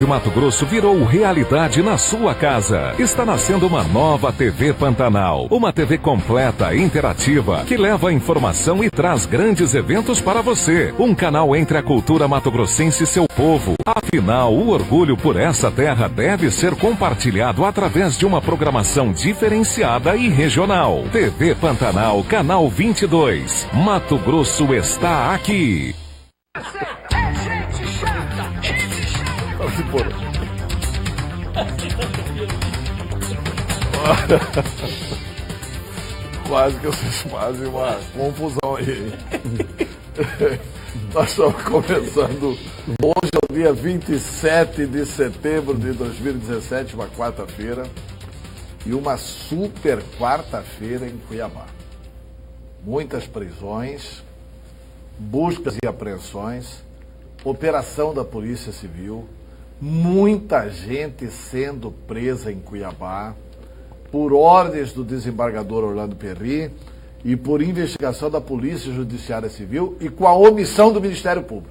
de Mato Grosso virou realidade na sua casa. Está nascendo uma nova TV Pantanal. Uma TV completa, interativa, que leva a informação e traz grandes eventos para você. Um canal entre a cultura mato-grossense e seu povo. Afinal, o orgulho por essa terra deve ser compartilhado através de uma programação diferenciada e regional. TV Pantanal, canal 22. Mato Grosso está aqui. Quase que vocês fazem uma confusão aí. Nós estamos começando. Hoje é o dia 27 de setembro de 2017, uma quarta-feira. E uma super quarta-feira em Cuiabá. Muitas prisões, buscas e apreensões, operação da Polícia Civil, muita gente sendo presa em Cuiabá por ordens do desembargador Orlando Perry e por investigação da Polícia Judiciária Civil e com a omissão do Ministério Público.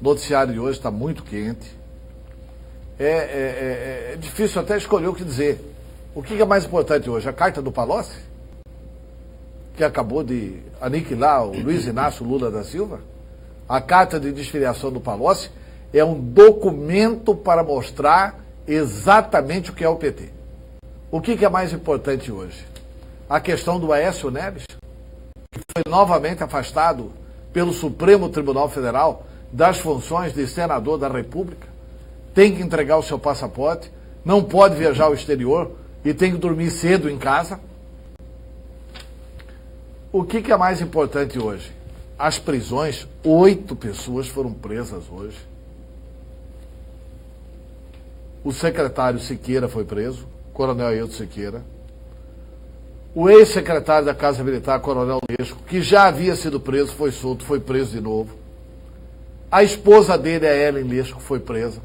O noticiário de hoje está muito quente. É difícil até escolher o que dizer. O que é mais importante hoje? A carta do Palocci, que acabou de aniquilar o Luiz Inácio Lula da Silva? A carta de desfiliação do Palocci é um documento para mostrar exatamente o que é o PT. O que é mais importante hoje? A questão do Aécio Neves, que foi novamente afastado pelo Supremo Tribunal Federal das funções de senador da República, tem que entregar o seu passaporte, não pode viajar ao exterior e tem que dormir cedo em casa. O que é mais importante hoje? As prisões, 8 pessoas foram presas hoje. O secretário Siqueira foi preso, Coronel Ailton Siqueira. O ex-secretário da Casa Militar, Coronel Lesco, que já havia sido preso, foi solto, foi preso de novo. A esposa dele, a Ellen Lesco, foi presa.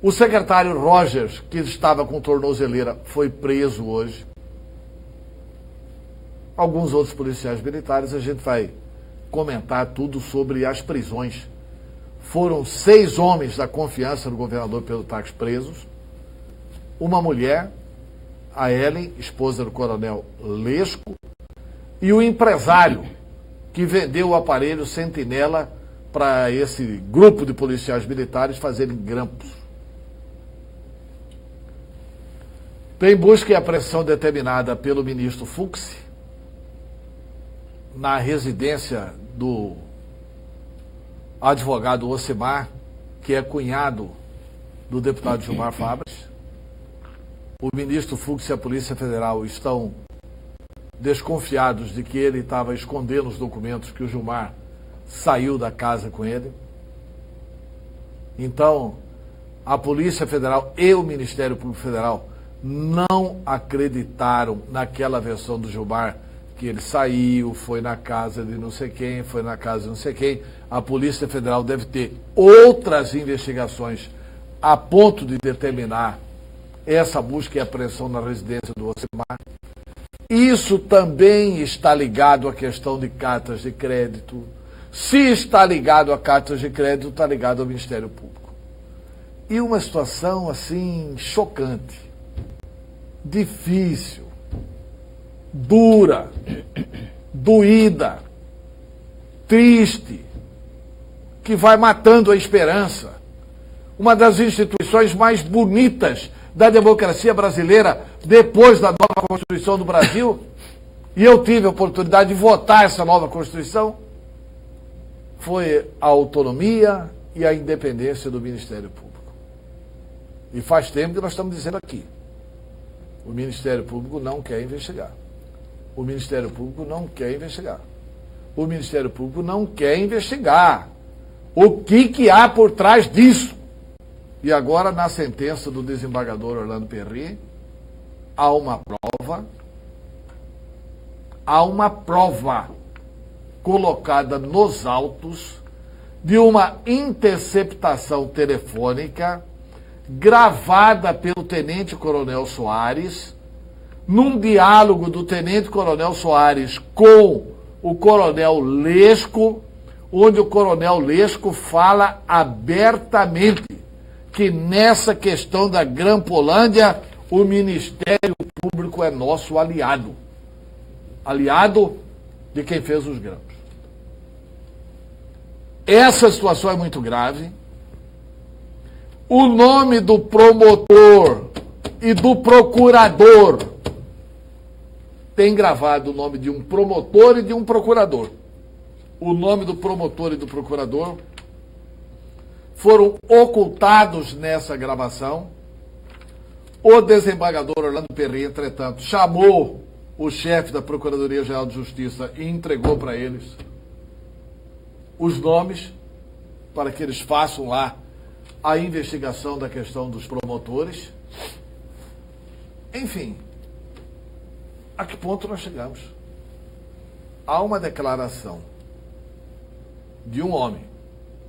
O secretário Rogers, que estava com tornozeleira, foi preso hoje. Alguns outros policiais militares, a gente vai comentar tudo sobre as prisões. Foram 6 homens da confiança do governador Pedro Taques presos, uma mulher, a Ellen, esposa do coronel Lesco, e o empresário que vendeu o aparelho Sentinela para esse grupo de policiais militares fazerem grampos. Tem busca e apreensão determinada pelo ministro Fux na residência do advogado Ocimar, que é cunhado do deputado Gilmar Fabres. O ministro Fux e a Polícia Federal estão desconfiados de que ele estava escondendo os documentos que o Gilmar saiu da casa com ele. Então, a Polícia Federal e o Ministério Público Federal não acreditaram naquela versão do Gilmar, que ele saiu, foi na casa de não sei quem, foi na casa de não sei quem. A Polícia Federal deve ter outras investigações a ponto de determinar essa busca e apreensão na residência do Ocimar. Isso também está ligado à questão de cartas de crédito. Se está ligado a cartas de crédito, está ligado ao Ministério Público. E uma situação, assim, chocante, difícil, dura, doída, triste, que vai matando a esperança. Uma das instituições mais bonitas da democracia brasileira, depois da nova Constituição do Brasil, e eu tive a oportunidade de votar essa nova Constituição, foi a autonomia e a independência do Ministério Público. E faz tempo que nós estamos dizendo aqui, o Ministério Público não quer investigar. O Ministério Público não quer investigar. O Ministério Público não quer investigar. O que há por trás disso? E agora, na sentença do desembargador Orlando Perry, há uma prova colocada nos autos de uma interceptação telefônica gravada pelo tenente-coronel Soares, num diálogo do tenente-coronel Soares com o coronel Lesco, onde o coronel Lesco fala abertamente que nessa questão da Grampolândia o Ministério Público é nosso aliado. Aliado de quem fez os grampos. Essa situação é muito grave. O nome do promotor e do procurador tem gravado o nome de um promotor e de um procurador. O nome do promotor e do procurador foram ocultados nessa gravação. O desembargador Orlando Perry, entretanto, chamou o chefe da Procuradoria-Geral de Justiça e entregou para eles os nomes para que eles façam lá a investigação da questão dos promotores. Enfim, a que ponto nós chegamos? Há uma declaração de um homem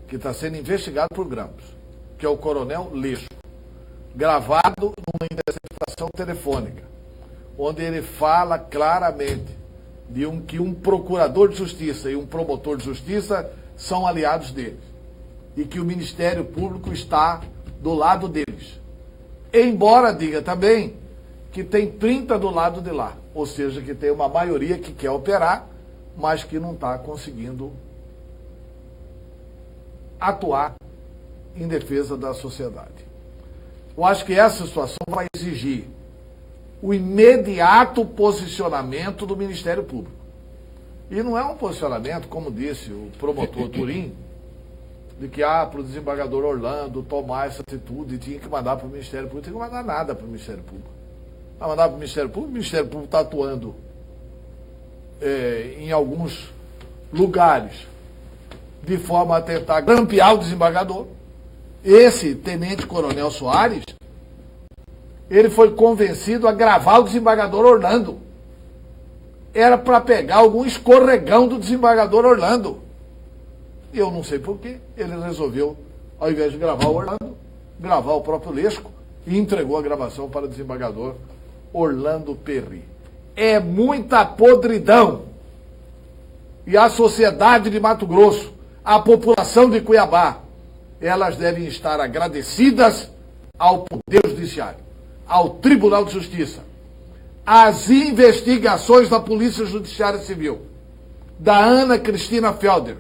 que está sendo investigado por grampos, que é o coronel Lesco, gravado numa interceptação telefônica, onde ele fala claramente que um procurador de justiça e um promotor de justiça são aliados deles e que o Ministério Público está do lado deles. Embora diga também que tem 30 do lado de lá, ou seja, que tem uma maioria que quer operar, mas que não está conseguindo atuar em defesa da sociedade. Eu acho que essa situação vai exigir o imediato posicionamento do Ministério Público. E não é um posicionamento, como disse o promotor Turim, de que para o desembargador Orlando tomar essa atitude e tinha que mandar para o Ministério Público. Não tem que mandar nada para o Ministério Público. Vai mandar para o Ministério Público está atuando em alguns lugares de forma a tentar grampear o desembargador. Esse tenente-coronel Soares, ele foi convencido a gravar o desembargador Orlando. Era para pegar algum escorregão do desembargador Orlando. E eu não sei porquê, ele resolveu, ao invés de gravar o Orlando, gravar o próprio Lesco e entregou a gravação para o desembargador Orlando Perry. É muita podridão. E a sociedade de Mato Grosso, a população de Cuiabá, elas devem estar agradecidas ao Poder Judiciário, ao Tribunal de Justiça, às investigações da Polícia Judiciária Civil, da Ana Cristina Felder,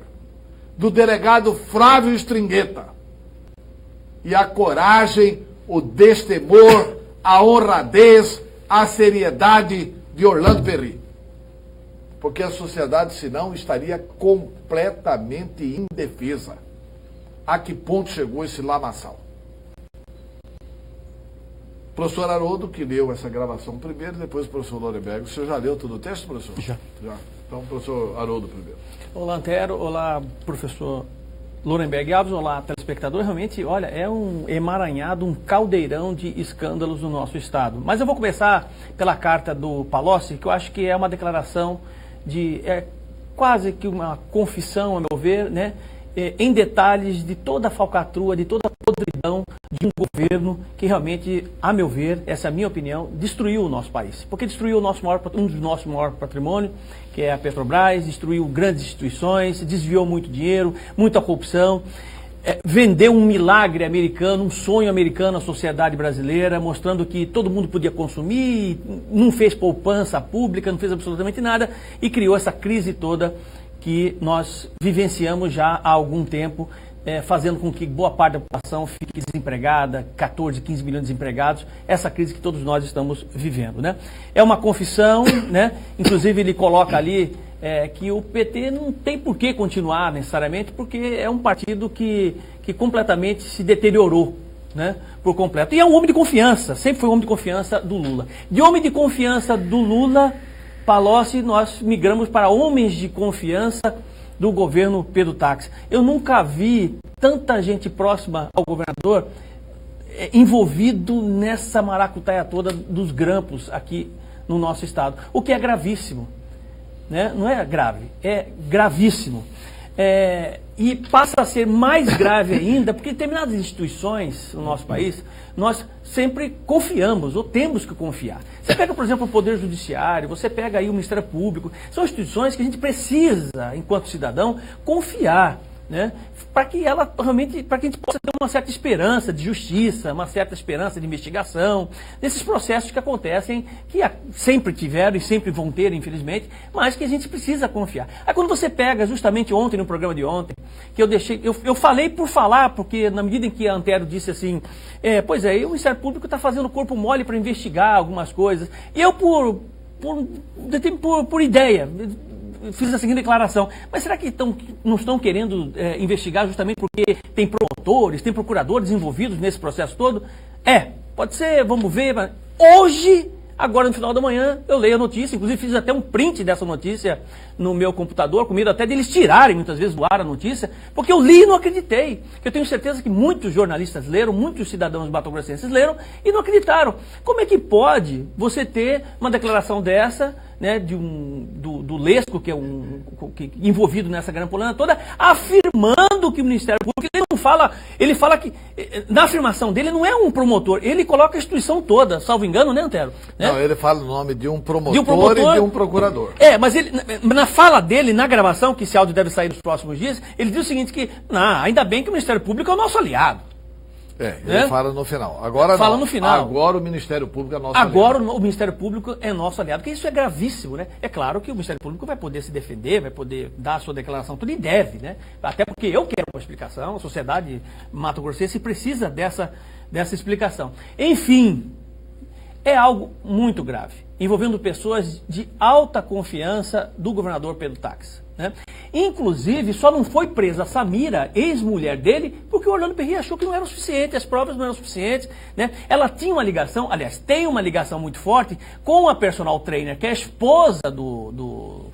do delegado Flávio Stringheta, e a coragem, o destemor, a honradez, a seriedade de Orlando Perry. Porque a sociedade, senão, estaria completamente indefesa. A que ponto chegou esse lamaçal? O professor Haroldo, que leu essa gravação primeiro, depois o professor Lorenberg. O senhor já leu todo o texto, professor? Já. Então, o professor Haroldo primeiro. Olá, Antero. Olá, professor Lorenberg Alves. Olá, telespectador. Realmente, olha, é um emaranhado, um caldeirão de escândalos no nosso estado. Mas eu vou começar pela carta do Palocci, que eu acho que é uma declaração quase que uma confissão, a meu ver, né? Em detalhes de toda a falcatrua, de toda a podridão de um governo que realmente, a meu ver, essa é a minha opinião, destruiu o nosso país. Porque destruiu um dos nossos maiores patrimônios, que é a Petrobras, destruiu grandes instituições, desviou muito dinheiro, muita corrupção, vendeu um milagre americano, um sonho americano à sociedade brasileira, mostrando que todo mundo podia consumir, não fez poupança pública, não fez absolutamente nada e criou essa crise toda que nós vivenciamos já há algum tempo, fazendo com que boa parte da população fique desempregada, 14, 15 milhões de desempregados, essa crise que todos nós estamos vivendo, né? É uma confissão, né? Inclusive ele coloca ali que o PT não tem por que continuar necessariamente, porque é um partido que completamente se deteriorou, né? Por completo. E é um homem de confiança, sempre foi um homem de confiança do Lula. De homem de confiança do Lula, Palocci, nós migramos para homens de confiança do governo Pedro Táxi. Eu nunca vi tanta gente próxima ao governador envolvido nessa maracutaia toda dos grampos aqui no nosso estado, o que é gravíssimo, né? Não é grave, é gravíssimo. E passa a ser mais grave ainda, porque determinadas instituições no nosso país, nós sempre confiamos, ou temos que confiar. Você pega, por exemplo, o Poder Judiciário, você pega aí o Ministério Público, são instituições que a gente precisa, enquanto cidadão, confiar, né? Para que ela realmente, para que a gente possa ter uma certa esperança de justiça, uma certa esperança de investigação, nesses processos que acontecem, que sempre tiveram e sempre vão ter, infelizmente, mas que a gente precisa confiar. Aí quando você pega, justamente ontem, no programa de ontem, que eu falei por falar, porque na medida em que a Antero disse assim, o Ministério Público está fazendo corpo mole para investigar algumas coisas, e eu por ideia, fiz a seguinte declaração, mas será que não estão querendo investigar justamente porque tem promotores, tem procuradores envolvidos nesse processo todo? Pode ser, vamos ver, mas hoje, agora no final da manhã, eu leio a notícia, inclusive fiz até um print dessa notícia no meu computador, com medo até deles tirarem muitas vezes do ar a notícia, porque eu li e não acreditei. Eu tenho certeza que muitos jornalistas leram, muitos cidadãos mato-grossenses leram e não acreditaram. Como é que pode você ter uma declaração dessa, né, do Lesco, que é envolvido nessa grampolina toda, afirmando que o Ministério Público, ele fala que, na afirmação dele, não é um promotor, ele coloca a instituição toda, salvo engano, né, Antero? Né? Não, ele fala o nome de um promotor e de um procurador. Mas ele, na fala dele, na gravação, que esse áudio deve sair nos próximos dias, ele diz o seguinte, que, ainda bem que o Ministério Público é o nosso aliado. Ele fala no final. Agora fala não. No final. Agora o Ministério Público é nosso aliado. Agora o Ministério Público é nosso aliado, porque isso é gravíssimo, né? É claro que o Ministério Público vai poder se defender, vai poder dar a sua declaração, tudo, e deve, né? Até porque eu quero uma explicação, a sociedade mato-grossense precisa dessa explicação. Enfim, é algo muito grave, envolvendo pessoas de alta confiança do governador Pedro Táxi, né? Inclusive, só não foi presa a Samira, ex-mulher dele, porque o Orlando Perry achou que não era o suficiente, as provas não eram suficientes, né? Ela tinha uma ligação, aliás, tem uma ligação muito forte com a personal trainer, que é a esposa do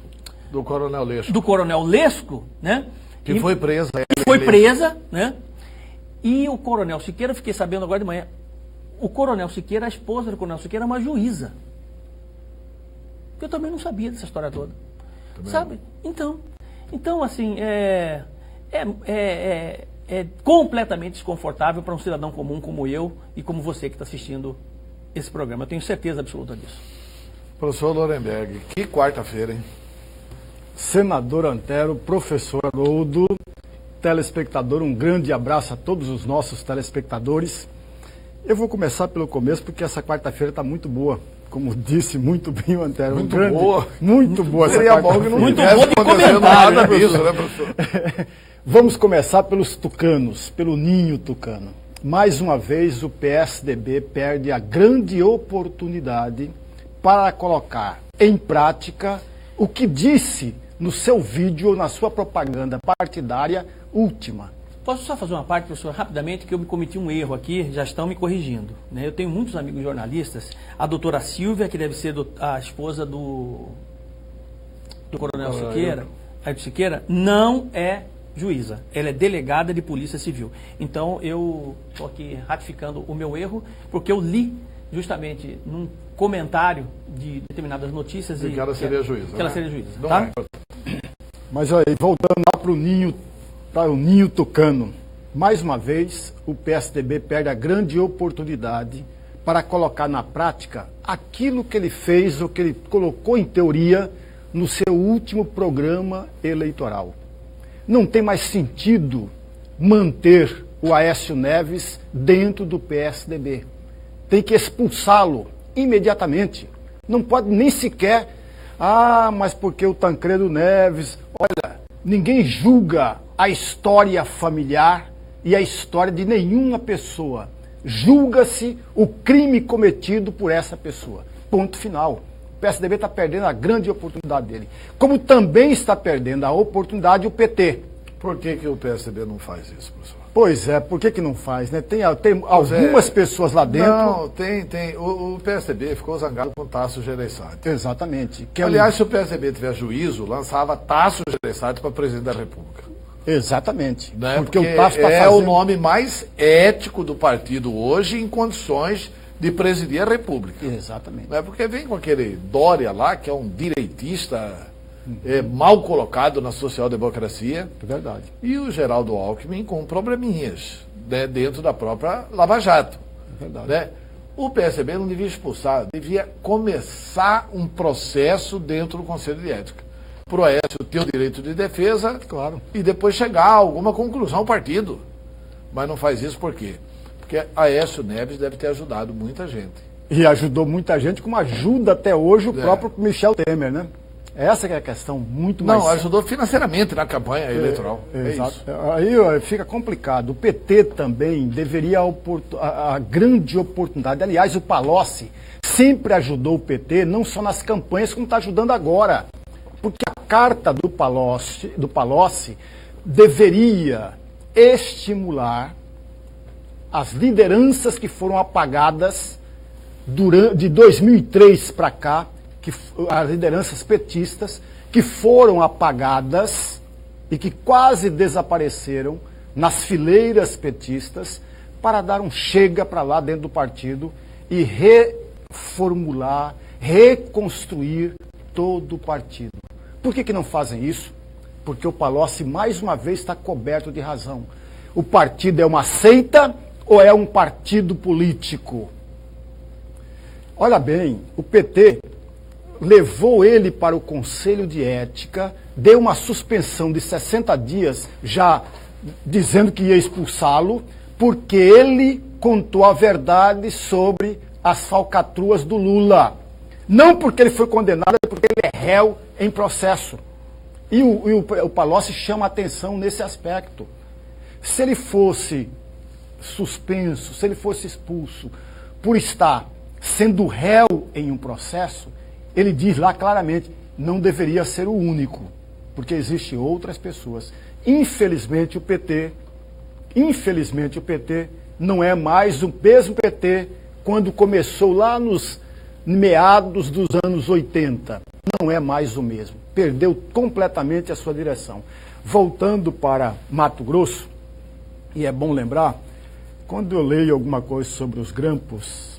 Coronel Lesco. Do Coronel Lesco, né? Que foi presa. Foi presa, né? E o Coronel Siqueira, fiquei sabendo agora de manhã, o Coronel Siqueira, a esposa do Coronel Siqueira, é uma juíza. Eu também não sabia dessa história toda. Também sabe? Então, assim, é completamente desconfortável para um cidadão comum como eu e como você que está assistindo esse programa. Eu tenho certeza absoluta disso. Professor Lorenberg, que quarta-feira, hein? Senador Antero, professor Haroldo, telespectador, um grande abraço a todos os nossos telespectadores. Eu vou começar pelo começo, porque essa quarta-feira está muito boa. Como disse muito bem o Antero. Muito boa. Muito boa essa quarta-feira. Muito bom de comentário, nada disso, né, professor? Vamos começar pelos tucanos, pelo ninho tucano. Mais uma vez o PSDB perde a grande oportunidade para colocar em prática o que disse no seu vídeo ou na sua propaganda partidária última. Posso só fazer uma parte, professor, rapidamente, que eu cometi um erro aqui, já estão me corrigindo, né? Eu tenho muitos amigos jornalistas, a doutora Silvia, que deve ser a esposa do Coronel Siqueira, não é juíza, ela é delegada de Polícia Civil. Então, eu estou aqui ratificando o meu erro, porque eu li justamente num comentário de determinadas notícias e que ela seria juíza. Que ela seria juíza, tá? Mas olha, voltando lá para o ninho tucano, mais uma vez o PSDB perde a grande oportunidade para colocar na prática aquilo que ele fez ou que ele colocou em teoria no seu último programa eleitoral. Não tem mais sentido manter o Aécio Neves dentro do PSDB. Tem que expulsá-lo imediatamente. Não pode nem sequer, mas porque o Tancredo Neves... Olha, ninguém julga a história familiar e a história de nenhuma pessoa. Julga-se o crime cometido por essa pessoa. Ponto final. O PSDB está perdendo a grande oportunidade dele. Como também está perdendo a oportunidade o PT. Por que o PSDB não faz isso, professor? Pois é, por que não faz, né? Tem algumas pessoas lá dentro... Não, tem. O PSDB ficou zangado com Tasso Gereissati. Exatamente. Aliás, se o PSDB tiver juízo, lançava Tasso Gereissati para presidente da República. Exatamente. Né? Porque o Tasso o nome mais ético do partido hoje em condições de presidir a República. Exatamente. Não é porque vem com aquele Dória lá, que é um direitista mal colocado na social-democracia. É verdade. E o Geraldo Alckmin com probleminhas, né, dentro da própria Lava Jato. É verdade. Né? O PSDB não devia expulsar, devia começar um processo dentro do Conselho de Ética. Para o Aécio ter o direito de defesa, Claro. e depois chegar a alguma conclusão ao partido. Mas não faz isso por quê? Porque Aécio Neves deve ter ajudado muita gente. E ajudou muita gente, como ajuda até hoje o próprio Michel Temer, né? Essa que é a questão muito mais... Não, ajudou financeiramente na campanha eleitoral. Exato. Isso. Aí ó, fica complicado. O PT também deveria a grande oportunidade. Aliás, o Palocci sempre ajudou o PT, não só nas campanhas, como está ajudando agora. Porque a carta do Palocci deveria estimular as lideranças que foram apagadas de 2003 para cá, as lideranças petistas que foram apagadas e que quase desapareceram nas fileiras petistas, para dar um chega para lá dentro do partido e reformular, reconstruir todo o partido. Por que não fazem isso? Porque o Palocci, mais uma vez, está coberto de razão. O partido é uma seita ou é um partido político? Olha bem, o PT levou ele para o Conselho de Ética, deu uma suspensão de 60 dias, já dizendo que ia expulsá-lo, porque ele contou a verdade sobre as falcatruas do Lula. Não porque ele foi condenado, é porque ele é réu em processo. E o Palocci chama atenção nesse aspecto. Se ele fosse suspenso, se ele fosse expulso por estar sendo réu em um processo, ele diz lá claramente, não deveria ser o único, porque existem outras pessoas. Infelizmente o PT não é mais o mesmo PT quando começou lá nos meados dos anos 80. Não é mais o mesmo. Perdeu completamente a sua direção. Voltando para Mato Grosso, e é bom lembrar, quando eu leio alguma coisa sobre os grampos,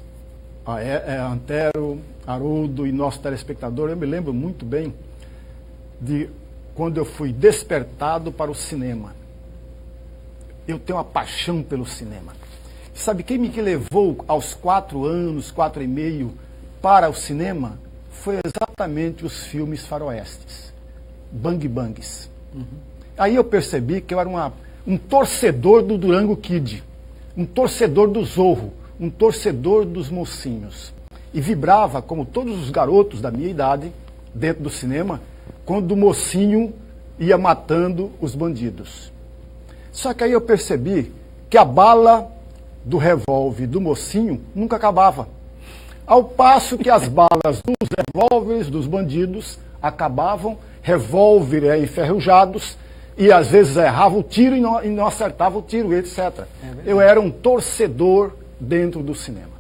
Antero, Haroldo e nosso telespectador, eu me lembro muito bem de quando eu fui despertado para o cinema. Eu tenho uma paixão pelo cinema. Sabe quem me levou aos 4 anos, 4 e meio, para o cinema? Foi exatamente os filmes faroestes, Bang Bangs. Aí eu percebi que eu era um torcedor do Durango Kid, um torcedor do Zorro, um torcedor dos mocinhos. E vibrava, como todos os garotos da minha idade, dentro do cinema, quando o mocinho ia matando os bandidos. Só que aí eu percebi que a bala do revólver do mocinho nunca acabava. Ao passo que as balas dos revólveres dos bandidos acabavam, revólver enferrujados, e às vezes errava o tiro e não acertava o tiro, etc. Eu era um torcedor dentro do cinema.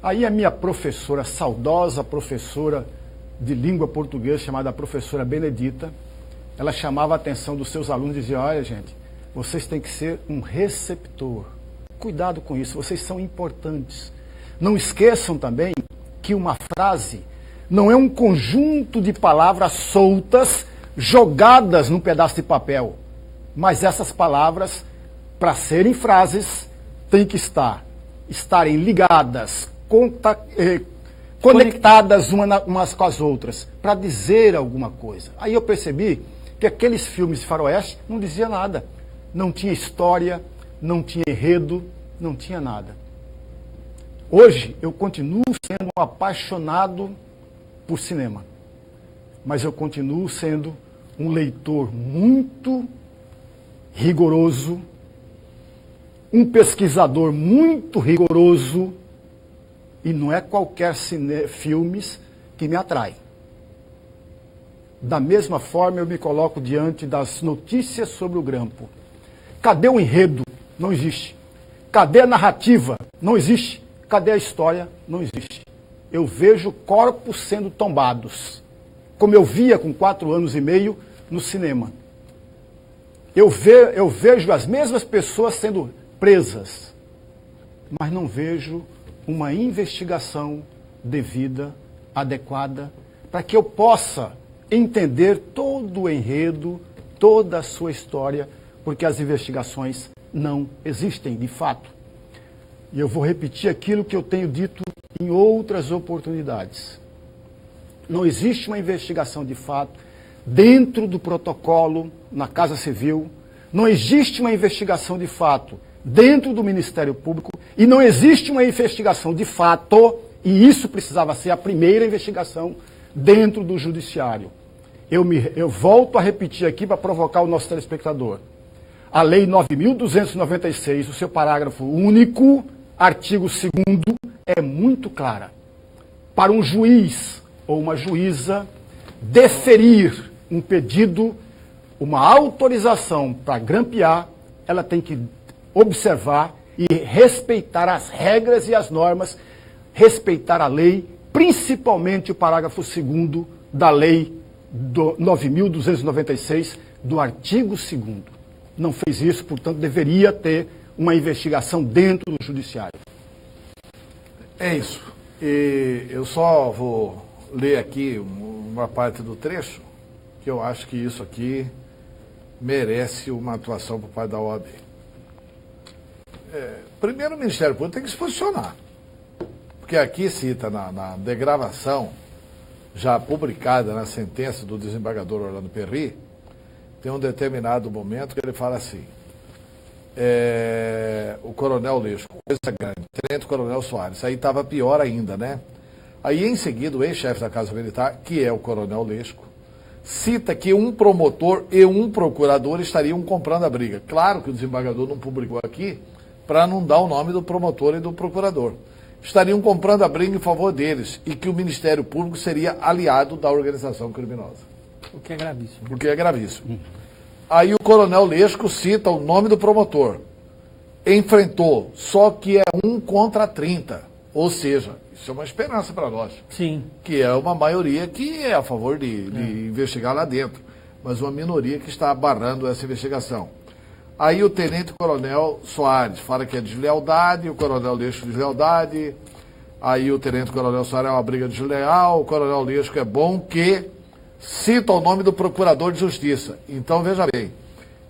Aí a minha professora, saudosa professora de língua portuguesa, chamada professora Benedita, ela chamava a atenção dos seus alunos e dizia, olha gente, vocês têm que ser um receptor. Cuidado com isso, vocês são importantes. Não esqueçam também que uma frase não é um conjunto de palavras soltas, jogadas num pedaço de papel. Mas essas palavras, para serem frases, têm que estarem ligadas, conectadas umas com as outras, para dizer alguma coisa. Aí eu percebi que aqueles filmes de faroeste não diziam nada. Não tinha história, não tinha enredo, não tinha nada. Hoje eu continuo sendo um apaixonado por cinema, mas eu continuo sendo um leitor muito rigoroso, um pesquisador muito rigoroso, e não é qualquer filmes que me atrai. Da mesma forma eu me coloco diante das notícias sobre o grampo. Cadê o enredo? Não existe. Cadê a narrativa? Não existe. Cadê a história? Não existe. Eu vejo corpos sendo tombados, como eu via com 4 anos e meio no cinema. Eu vejo as mesmas pessoas sendo presas, mas não vejo uma investigação devida, adequada, para que eu possa entender todo o enredo, toda a sua história, porque as investigações não existem de fato. E eu vou repetir aquilo que eu tenho dito em outras oportunidades. Não existe uma investigação de fato dentro do protocolo na Casa Civil, não existe uma investigação de fato dentro do Ministério Público e não existe uma investigação de fato, e isso precisava ser a primeira investigação dentro do Judiciário. Eu volto a repetir aqui para provocar o nosso telespectador. A Lei 9.296, o seu parágrafo único, artigo 2º, é muito clara. Para um juiz ou uma juíza deferir um pedido, uma autorização para grampear, ela tem que observar e respeitar as regras e as normas, respeitar a lei, principalmente o parágrafo 2º da Lei 9.296, do artigo 2º. Não fez isso, portanto, deveria ter uma investigação dentro do Judiciário. É isso. E eu só vou ler aqui uma parte do trecho, que eu acho que isso aqui merece uma atuação por parte da OAB. Primeiro, o Ministério Público tem que se posicionar. Porque aqui cita na degravação, já publicada na sentença do desembargador Orlando Perry, tem um determinado momento que ele fala assim, o Coronel Leixo, coisa grande, Tenente Coronel Soares, aí estava pior ainda, né? Aí, em seguida, o ex-chefe da Casa Militar, que é o Coronel Lesco, cita que um promotor e um procurador estariam comprando a briga. Claro que o desembargador não publicou aqui para não dar o nome do promotor e do procurador. Estariam comprando a briga em favor deles e que o Ministério Público seria aliado da organização criminosa. O que é gravíssimo. O que é gravíssimo. Aí o Coronel Lesco cita o nome do promotor. Enfrentou, só que é 1 contra 30. Ou seja, isso é uma esperança para nós. Sim. Que é uma maioria que é a favor de investigar lá dentro, mas uma minoria que está barrando essa investigação. Aí o Tenente Coronel Soares fala que é deslealdade, o Coronel Lesco deslealdade, aí o Tenente Coronel Soares é uma briga desleal, o Coronel Lesco é bom que cita o nome do Procurador de Justiça. Então, veja bem,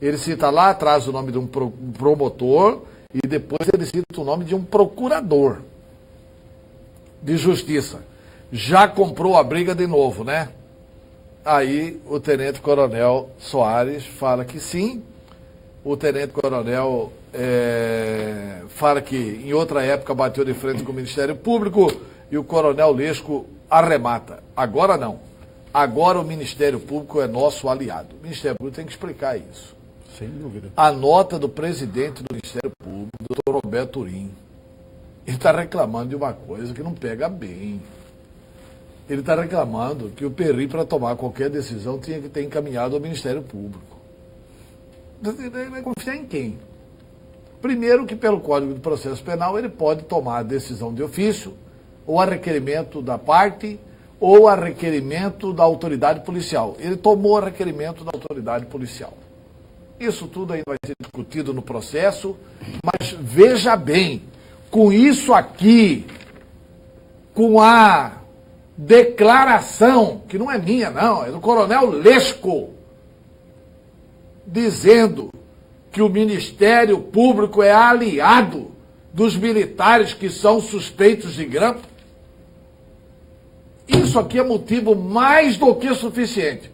ele cita lá atrás o nome de um promotor e depois ele cita o nome de um procurador de justiça. Já comprou a briga de novo, né? Aí o Tenente Coronel Soares fala que sim. O Tenente Coronel fala que em outra época bateu de frente com o Ministério Público e o Coronel Lesco arremata. Agora não. Agora o Ministério Público é nosso aliado. O Ministério Público tem que explicar isso. Sem dúvida. A nota do presidente do Ministério Público, doutor Roberto Turim, ele está reclamando de uma coisa que não pega bem. Ele está reclamando que o Perry, para tomar qualquer decisão, tinha que ter encaminhado ao Ministério Público. Ele vai confiar em quem? Primeiro que pelo Código de Processo Penal ele pode tomar a decisão de ofício, ou a requerimento da parte, ou a requerimento da autoridade policial. Ele tomou a requerimento da autoridade policial. Isso tudo ainda vai ser discutido no processo, mas veja bem, com isso aqui, com a declaração, que não é minha não, é do Coronel Lesco, dizendo que o Ministério Público é aliado dos militares que são suspeitos de grampo, isso aqui é motivo mais do que suficiente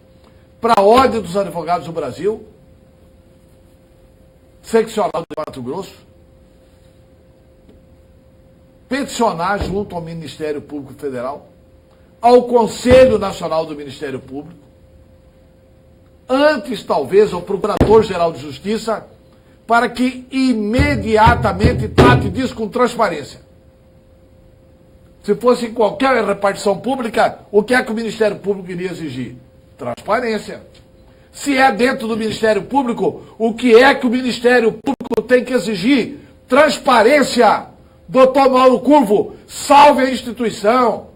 para a Ordem dos Advogados do Brasil, seccional de Mato Grosso, peticionar junto ao Ministério Público Federal, ao Conselho Nacional do Ministério Público, antes talvez ao Procurador-Geral de Justiça, para que imediatamente trate disso com transparência. Se fosse em qualquer repartição pública, o que é que o Ministério Público iria exigir? Transparência. Se é dentro do Ministério Público, o que é que o Ministério Público tem que exigir? Transparência. Doutor Mauro Curvo, salve a instituição.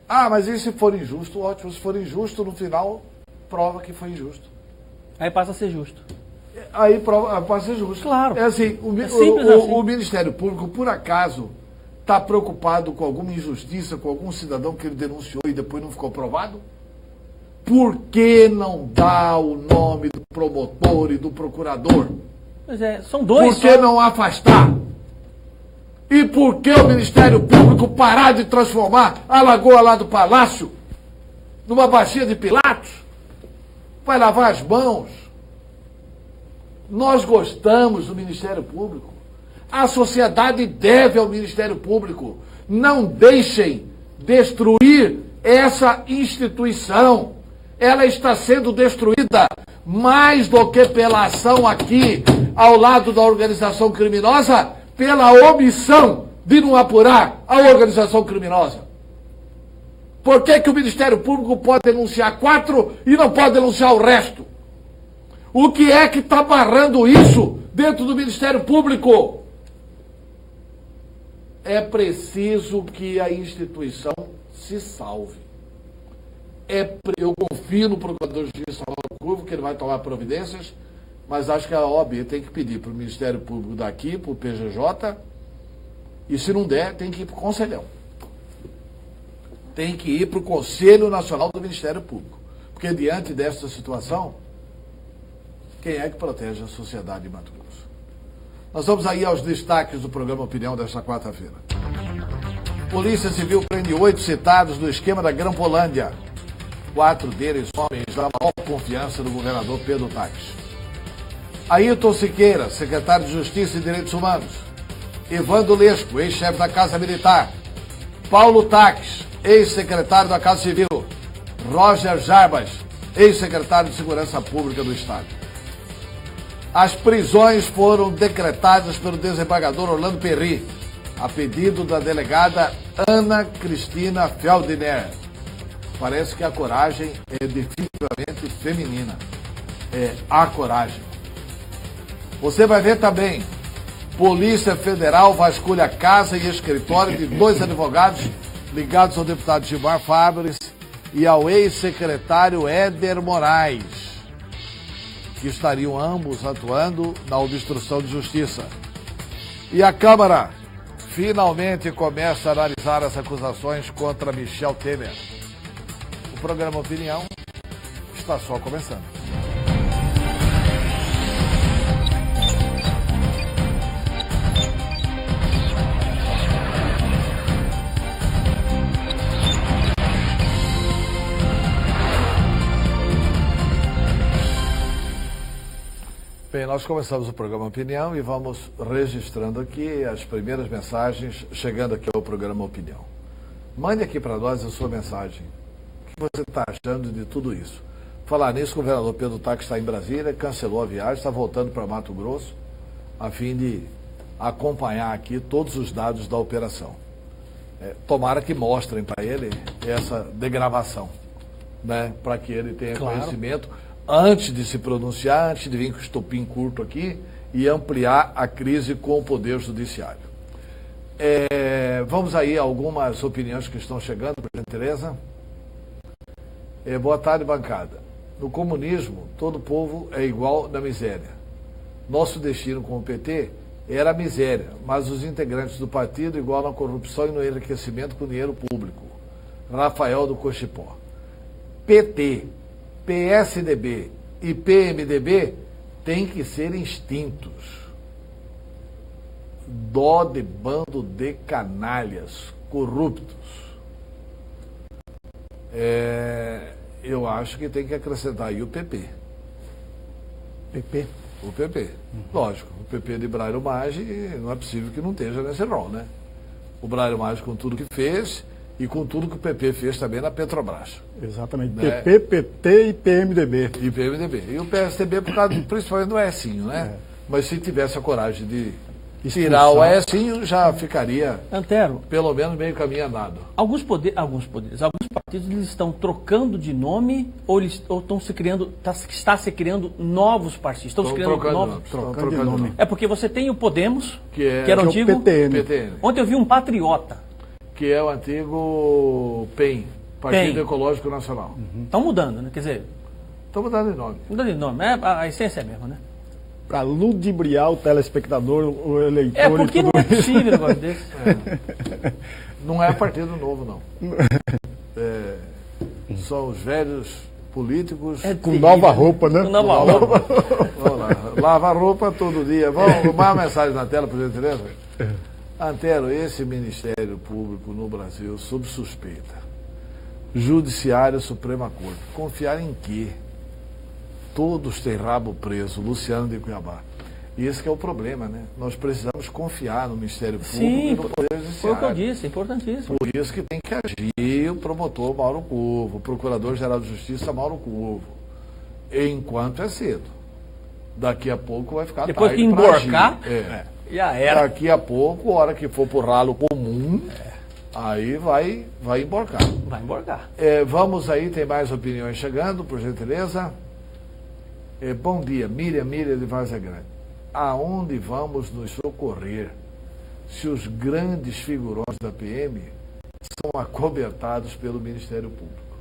Ah, mas e se for injusto? Ótimo, se for injusto, no final, prova que foi injusto. Aí passa a ser justo. Aí passa a ser justo. Claro. É assim, É simples assim. O Ministério Público, por acaso, está preocupado com alguma injustiça, com algum cidadão que ele denunciou e depois não ficou provado? Por que não dá o nome do promotor e do procurador? Pois é, são dois. Por que não afastar? E por que o Ministério Público parar de transformar a lagoa lá do Palácio numa bacia de Pilatos? Vai lavar as mãos. Nós gostamos do Ministério Público. A sociedade deve ao Ministério Público. Não deixem destruir essa instituição. Ela está sendo destruída mais do que pela ação aqui, ao lado da organização criminosa, pela omissão de não apurar a organização criminosa. Por que que o Ministério Público pode denunciar 4 e não pode denunciar o resto? O que é que está barrando isso dentro do Ministério Público? É preciso que a instituição se salve. Eu confio no Procurador de Justiça Mauro Curvo, que ele vai tomar providências, mas acho que a OAB tem que pedir para o Ministério Público daqui, para o PGJ, e se não der, tem que ir para o Conselhão. Tem que ir para o Conselho Nacional do Ministério Público. Porque diante desta situação, quem é que protege a sociedade de Mato Grosso? Nós vamos aí aos destaques do programa Opinião desta quarta-feira. Polícia Civil prende 8 citados do esquema da Grampolândia. 4 deles homens da maior confiança do governador Pedro Taques. Ailton Siqueira, secretário de Justiça e Direitos Humanos. Evandro Lesco, ex-chefe da Casa Militar. Paulo Taques, ex-secretário da Casa Civil. Roger Jarbas, ex-secretário de Segurança Pública do Estado. As prisões foram decretadas pelo desembargador Orlando Perry, a pedido da delegada Ana Cristina Feldner. Parece que a coragem é definitivamente feminina. É a coragem. Você vai ver também, Polícia Federal vasculha a casa e escritório de 2 advogados ligados ao deputado Gilmar Fabres e ao ex-secretário Éder Moraes, que estariam ambos atuando na obstrução de justiça. E a Câmara finalmente começa a analisar as acusações contra Michel Temer. O programa Opinião está só começando. Bem, nós começamos o programa Opinião e vamos registrando aqui as primeiras mensagens chegando aqui ao programa Opinião. Mande aqui para nós a sua mensagem. O que você está achando de tudo isso? Falar nisso, o governador Pedro Taques está em Brasília, cancelou a viagem, está voltando para Mato Grosso, a fim de acompanhar aqui todos os dados da operação. Tomara que mostrem para ele essa degravação, né, para que ele tenha conhecimento antes de se pronunciar, antes de vir com o estopim curto aqui e ampliar a crise com o Poder Judiciário. Vamos aí a algumas opiniões que estão chegando, por gentileza. Boa tarde, bancada. No comunismo, todo povo é igual na miséria. Nosso destino com o PT era a miséria, mas os integrantes do partido igual na corrupção e no enriquecimento com dinheiro público. Rafael do Cochipó. PT, PSDB e PMDB têm que ser extintos. Dó de bando de canalhas corruptos. Eu acho que tem que acrescentar aí o PP. PP? O PP. Lógico, o PP de Brairo Maggi não é possível que não esteja nesse rol, né? O Brairo Maggi com tudo que fez e com tudo que o PP fez também na Petrobras. Exatamente. Né? PP, PT e PMDB. E PMDB. E o PSDB por causa, principalmente do Ecinho, né? Mas se tivesse a coragem de tirar o Ecinho, já ficaria, Antero, pelo menos, meio caminho andado. alguns partidos eles estão trocando de nome ou estão se criando, está se criando novos partidos. Estão se criando novos. Trocando de nome. É porque você tem o Podemos, Que era o o antigo. PTN. Ontem eu vi um patriota. Que é o antigo PEN, Partido PEN. Ecológico Nacional. Estão mudando, né? Quer dizer, Estão mudando de nome. mudando de nome. A essência é a mesma, né? para ludibriar o telespectador, o eleitor. É porque e tudo não é isso. possível um negócio desse. Não é partido novo, não. São os velhos políticos É Com terrível, nova roupa, né? Com nova roupa. Vamos lá. Lava a roupa todo dia. Vamos mais uma mensagem na tela, por gentileza? Antero, esse Ministério Público no Brasil, sob suspeita. Judiciário, Suprema Corte. Confiar em quê? Todos têm rabo preso. Luciano de Cuiabá. E esse que é o problema, né? Nós precisamos confiar no Ministério Público Sim, e no Poder foi o Judiciário. que eu disse, importantíssimo. Por isso que tem que agir o promotor Mauro Curvo, o Procurador-Geral de Justiça Mauro Curvo, enquanto é cedo. Daqui a pouco vai ficar Depois tarde que pra emborcar, agir. já era. Daqui a pouco, a hora que for pro ralo comum, aí vai emborcar. Vai emborcar. Vamos aí, tem mais opiniões chegando, por gentileza. Bom dia, Miriam de Várzea Grande. Aonde vamos nos socorrer se os grandes figurões da PM são acobertados pelo Ministério Público?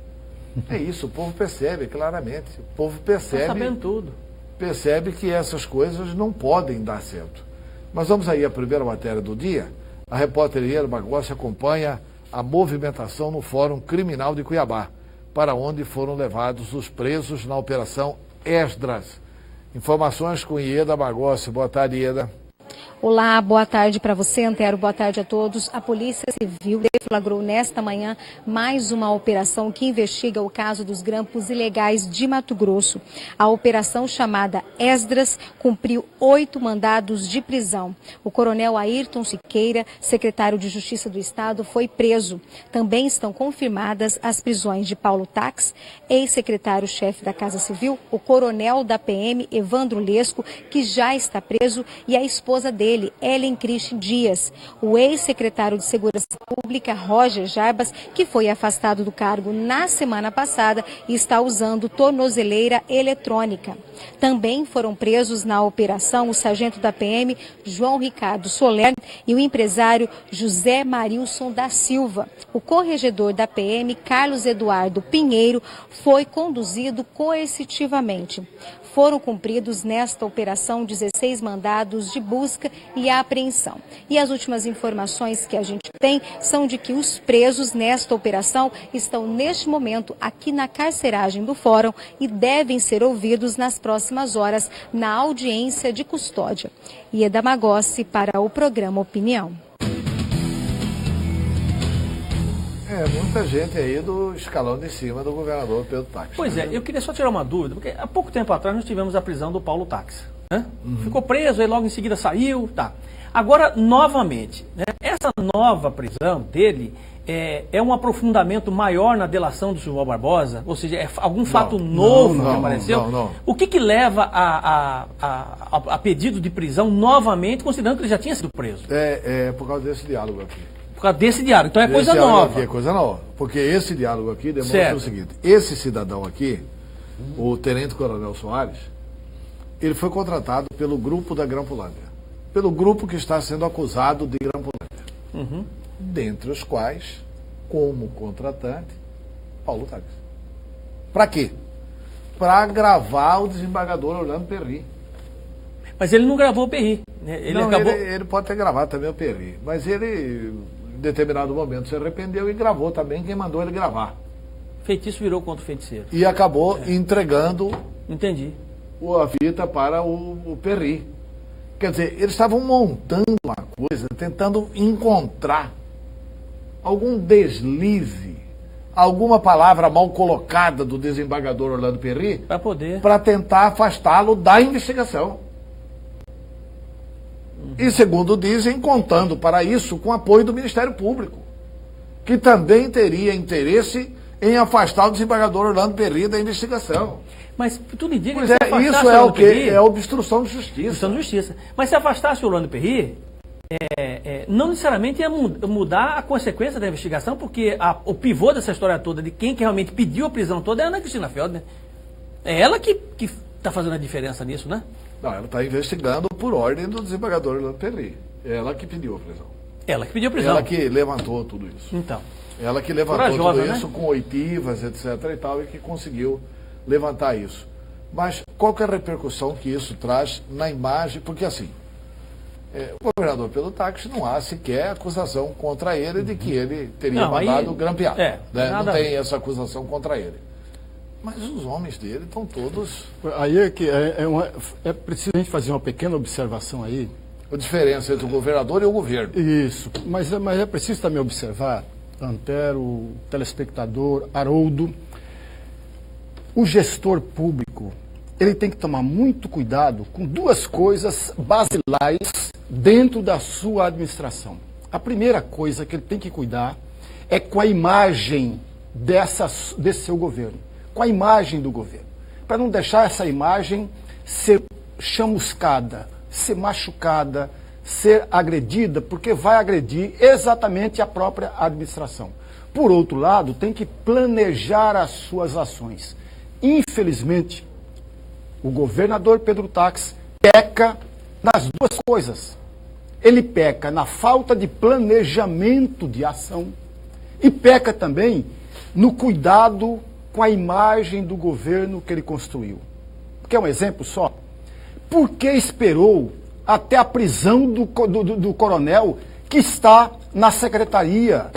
É isso, o povo percebe claramente. O povo Tá sabendo tudo. percebe que essas coisas não podem dar certo. Mas vamos aí à primeira matéria do dia. A repórter Ieda Bagossi acompanha a movimentação no Fórum Criminal de Cuiabá, para onde foram levados os presos na Operação Esdras. Informações com Ieda Bagossi. Boa tarde, Ieda. Olá, boa tarde para você, Antero, boa tarde a todos. A Polícia Civil deflagrou nesta manhã mais uma operação que investiga o caso dos grampos ilegais de Mato Grosso. A operação chamada Esdras cumpriu 8 mandados de prisão. O coronel Ayrton Siqueira, secretário de Justiça do Estado, foi preso. Também estão confirmadas as prisões de Paulo Tax, ex-secretário-chefe da Casa Civil, o coronel da PM, Evandro Lesco, que já está preso, e a esposa dele, Ellen Christian Dias, o ex-secretário de Segurança Pública, Roger Jarbas, que foi afastado do cargo na semana passada e está usando tornozeleira eletrônica. Também foram presos na operação o sargento da PM, João Ricardo Soler, e o empresário José Marilson da Silva. O corregedor da PM, Carlos Eduardo Pinheiro, foi conduzido coercitivamente. Foram cumpridos nesta operação 16 mandados de busca e apreensão. E as últimas informações que a gente tem são de que os presos nesta operação estão neste momento aqui na carceragem do Fórum e devem ser ouvidos nas próximas horas na audiência de custódia. Ieda Bagossi para o programa Opinião. Muita gente aí do escalão de cima do governador Pedro Tax. Pois é, eu queria só tirar uma dúvida, porque há pouco tempo atrás nós tivemos a prisão do Paulo Tax. Né? Ficou preso, aí logo em seguida saiu, tá. Agora, novamente, né, essa nova prisão dele é um aprofundamento maior na delação do João Barbosa? Ou seja, é algum fato novo que apareceu? Não. O que leva a pedido de prisão novamente, considerando que ele já tinha sido preso? É por causa desse diálogo aqui. Por causa desse diálogo. Então é coisa Esse diálogo nova. aqui é coisa nova. Porque esse diálogo aqui demonstra Certo. o seguinte: esse cidadão aqui, o Tenente Coronel Soares, ele foi contratado pelo grupo da Grampolândia. Pelo grupo que está sendo acusado de Grampolândia. Dentre os quais, como contratante, Paulo Tax. Para quê? Para gravar o desembargador Orlando Perry. Mas ele não gravou o Perry. Né? Ele pode ter gravado também o Perry. Mas ele, em determinado momento, se arrependeu e gravou também quem mandou ele gravar. Feitiço virou contra o feiticeiro. E acabou entregando Entendi. a fita para o Perry. Quer dizer, eles estavam montando uma coisa, tentando encontrar algum deslize, alguma palavra mal colocada do desembargador Orlando Perry Para poder. para tentar afastá-lo da investigação. E, segundo dizem, contando para isso com apoio do Ministério Público, que também teria interesse em afastar o desembargador Orlando Perry da investigação. Mas tudo indica Pois que se é, afastasse isso o é o Orlando quê? Perry, É obstrução de justiça. Obstrução de justiça. Mas se afastasse o Orlando Perry, não necessariamente ia mudar a consequência da investigação, porque o pivô dessa história toda, de quem que realmente pediu a prisão toda, é a Ana Cristina Feldner. É ela que está fazendo a diferença nisso, né? Não, ela está investigando por ordem do desembargador Orlando Perry. Ela que pediu a prisão. Ela que pediu a prisão. Ela que levantou tudo isso. Então. Ela que levantou Corajosa, tudo né? isso com oitivas, etc. e tal, e que conseguiu levantar isso. Mas qual que é a repercussão que isso traz na imagem? Porque assim, o governador Pedro Táxi não há sequer acusação contra ele de que ele teria mandado grampear. Né? Não tem essa acusação contra ele. Mas os homens dele estão todos... Aí é preciso a gente fazer uma pequena observação aí. A diferença entre o governador e o governo. Isso, mas é preciso também observar, Antero, telespectador, Haroldo, o gestor público, ele tem que tomar muito cuidado com duas coisas basilares dentro da sua administração. A primeira coisa que ele tem que cuidar é com a imagem desse seu governo, com a imagem do governo, para não deixar essa imagem ser chamuscada, ser machucada, ser agredida, porque vai agredir exatamente a própria administração. Por outro lado, tem que planejar as suas ações. Infelizmente, o governador Pedro Táxi peca nas duas coisas. Ele peca na falta de planejamento de ação e peca também no cuidado com a imagem do governo que ele construiu. Quer um exemplo só? Por que esperou até a prisão do coronel que está na secretaria?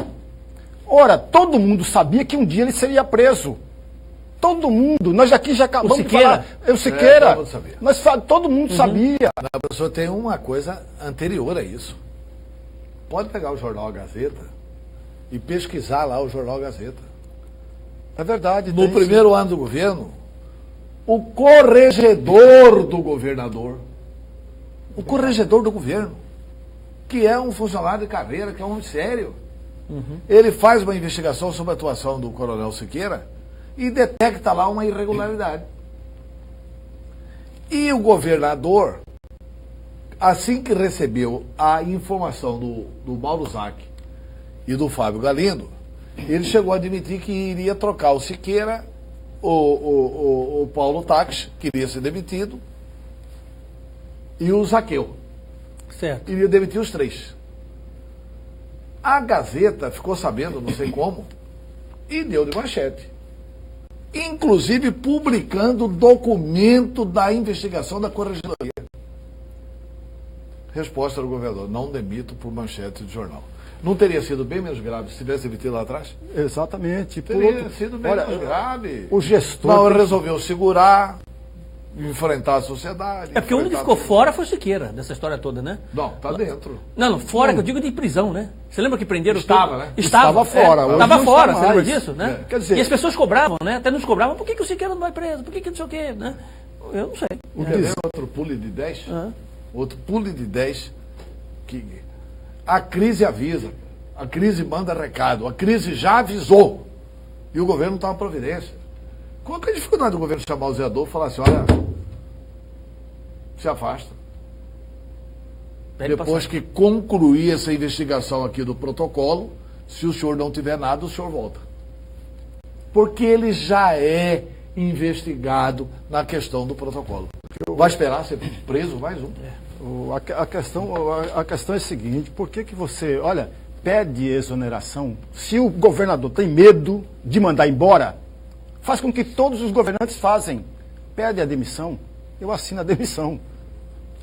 Ora, todo mundo sabia que um dia ele seria preso. Todo mundo. Nós aqui já acabamos de falar. O Siqueira. Todo mundo sabia. A pessoa tem uma coisa anterior a isso. Pode pegar o Jornal Gazeta e pesquisar lá o Jornal Gazeta. É verdade. No primeiro ano do governo, o corregedor do governador, o corregedor do governo, que é um funcionário de carreira, que é um homem sério, ele faz uma investigação sobre a atuação do coronel Siqueira e detecta lá uma irregularidade. E o governador, assim que recebeu a informação do Mauro Zac e do Fábio Galindo, ele chegou a admitir que iria trocar o Siqueira, o Paulo Táxi, que iria ser demitido, e o Zaqueu. Certo. Iria demitir os três. A Gazeta ficou sabendo, não sei como, e deu de manchete. Inclusive publicando o documento da investigação da Corregedoria. Resposta do governador: não demito por manchete de jornal. Não teria sido bem menos grave se tivesse demitido lá atrás? Exatamente. Teria sido bem menos grave. O gestor... Não, ele resolveu segurar, enfrentar a sociedade. É porque o único que ficou fora foi o Siqueira, dessa história toda, né? Não, tá dentro. Não, fora, que eu digo de prisão, né? Você lembra que prenderam... Estava, né? Estava fora. Estava fora, você lembra disso, né? Quer dizer... E as pessoas cobravam, né? Até nos cobravam, por que o Siqueira não vai preso? Por que não sei o quê, né? Eu não sei. Outro pule de 10? Outro pule de 10 que... A crise avisa, a crise manda recado, a crise já avisou e o governo não está uma providência. Qual que é a dificuldade do governo chamar o Zé Adolfo e falar assim: olha, se afasta. Depois que concluir essa investigação aqui do protocolo, se o senhor não tiver nada, o senhor volta. Porque ele já é investigado na questão do protocolo. Vai esperar ser preso mais um. A questão é a seguinte: por que você, olha, pede exoneração? Se o governador tem medo de mandar embora, faz com que todos os governantes fazem. Pede a demissão, eu assino a demissão.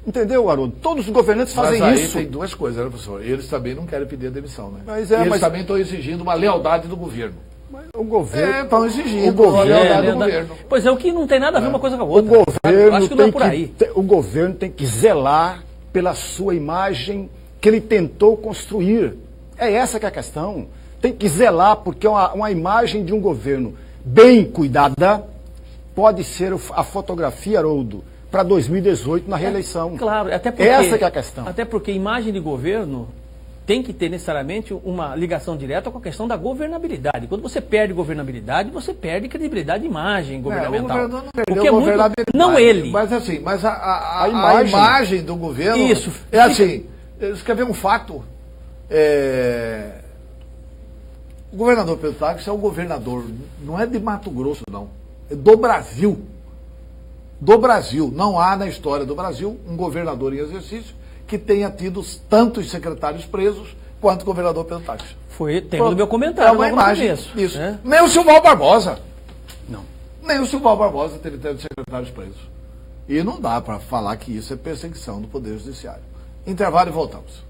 Entendeu, Haroldo? Todos os governantes fazem mas aí isso. Tem duas coisas, né, professor? Eles também não querem pedir a demissão, né? Eles também estão exigindo uma lealdade do governo. O governo... Estão exigindo a lealdade do governo. Pois é, o que não tem nada a ver uma coisa com a outra. Acho que não é por aí. O governo tem que zelar pela sua imagem que ele tentou construir. É essa que é a questão. Tem que zelar, porque uma imagem de um governo bem cuidada pode ser a fotografia, Haroldo, para 2018 na reeleição. Claro, até porque... Essa que é a questão. Até porque imagem de governo tem que ter necessariamente uma ligação direta com a questão da governabilidade. Quando você perde governabilidade, você perde credibilidade de imagem governamental. O governador não perdeu porque governabilidade. Não ele. Mas assim, a imagem do governo... Isso. É assim, você quer ver um fato? O governador Pedro Táxi é o governador, não é de Mato Grosso, não. É do Brasil. Do Brasil. Não há na história do Brasil um governador em exercício que tenha tido tantos secretários presos quanto o governador Pedro Táxi. Foi tema do meu comentário. É uma imagem. Isso. Nem o Silval Barbosa. Não. Nem o Silval Barbosa teve tantos secretários presos. E não dá para falar que isso é perseguição do Poder Judiciário. Intervalo e voltamos.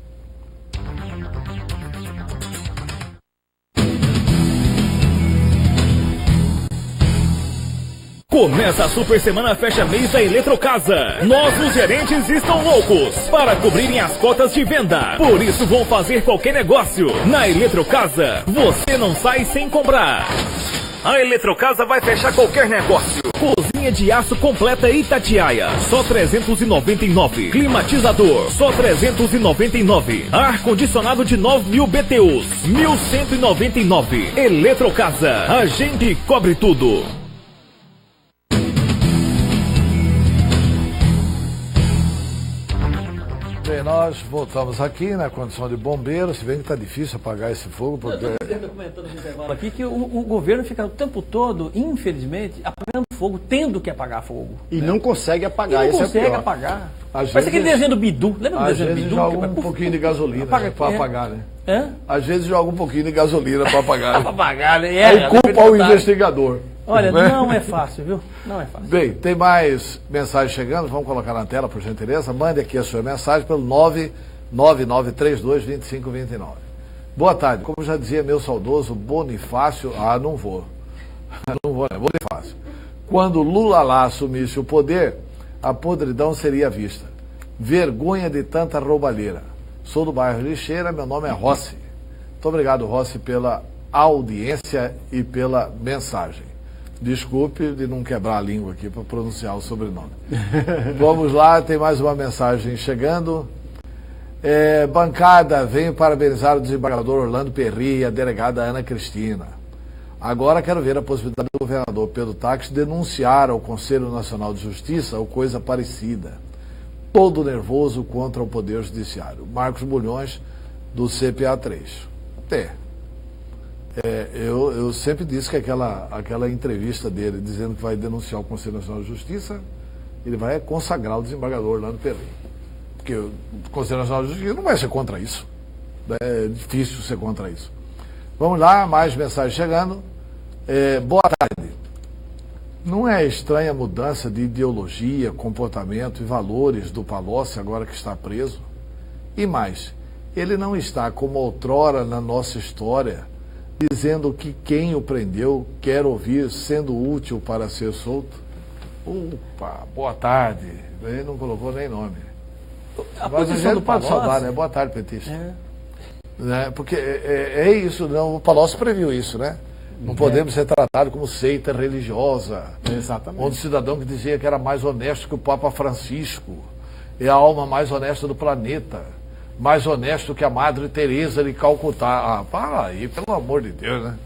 Começa a super semana fecha mês da Eletrocasa. Nossos gerentes estão loucos para cobrirem as cotas de venda. Por isso vão fazer qualquer negócio. Na Eletrocasa, você não sai sem comprar. A Eletrocasa vai fechar qualquer negócio. Cozinha de aço completa Itatiaia, só 399. Climatizador, só 399. Ar-condicionado de 9.000 BTUs, 1.199. Eletrocasa, a gente cobre tudo. Bem, nós voltamos aqui na condição de bombeiro, se bem que está difícil apagar esse fogo, porque... Eu estou comentando no intervalo aqui que o governo fica o tempo todo, infelizmente, apagando fogo, tendo que apagar fogo. E não consegue apagar, não isso consegue é pior. apagar. Às Parece aquele vezes- desenho do Bidu. Lembra do Às desenho do vezes Bidu? joga um pouquinho de gasolina para apagar, né? Hã? Às vezes joga um pouquinho de gasolina para apagar. Pra apagar, né? Aí culpa o investigador. Olha, né? não é fácil, viu? Não é fácil. Bem, tem mais mensagens chegando, vamos colocar na tela, por gentileza. Mande aqui a sua mensagem pelo 999322529. Boa tarde. Como já dizia meu saudoso Bonifácio... Ah, não vou. Não vou, né? Bonifácio. Quando Lula lá assumisse o poder, a podridão seria vista. Vergonha de tanta roubalheira. Sou do bairro Lixeira, meu nome é Rossi. Muito obrigado, Rossi, pela audiência e pela mensagem. Desculpe de não quebrar a língua aqui para pronunciar o sobrenome. Vamos lá, tem mais uma mensagem chegando. Bancada, venho parabenizar o desembargador Orlando Perri e a delegada Ana Cristina. Agora quero ver a possibilidade do governador Pedro Táxi denunciar ao Conselho Nacional de Justiça ou coisa parecida. Todo nervoso contra o Poder Judiciário. Marcos Bulhões, do CPA3. Eu sempre disse que aquela entrevista dele, dizendo que vai denunciar o Conselho Nacional de Justiça, ele vai consagrar o desembargador Orlando Perri. Porque o Conselho Nacional de Justiça não vai ser contra isso. É difícil ser contra isso. Vamos lá, mais mensagens chegando. Boa tarde. Não é estranha a mudança de ideologia, comportamento e valores do Palocci agora que está preso? E mais, ele não está como outrora na nossa história, dizendo que quem o prendeu quer ouvir, sendo útil para ser solto? Opa, boa tarde. Ele não colocou nem nome. Mas a gente pode saudar, né? Boa tarde, petista. Né? Porque é isso, não, o Palocci previu isso, né? Não podemos ser tratados como seita religiosa. Exatamente. Onde o cidadão que dizia que era mais honesto que o Papa Francisco, é a alma mais honesta do planeta, mais honesto que a Madre Teresa de Calcutá. Ah, para aí, pelo amor de Deus, né?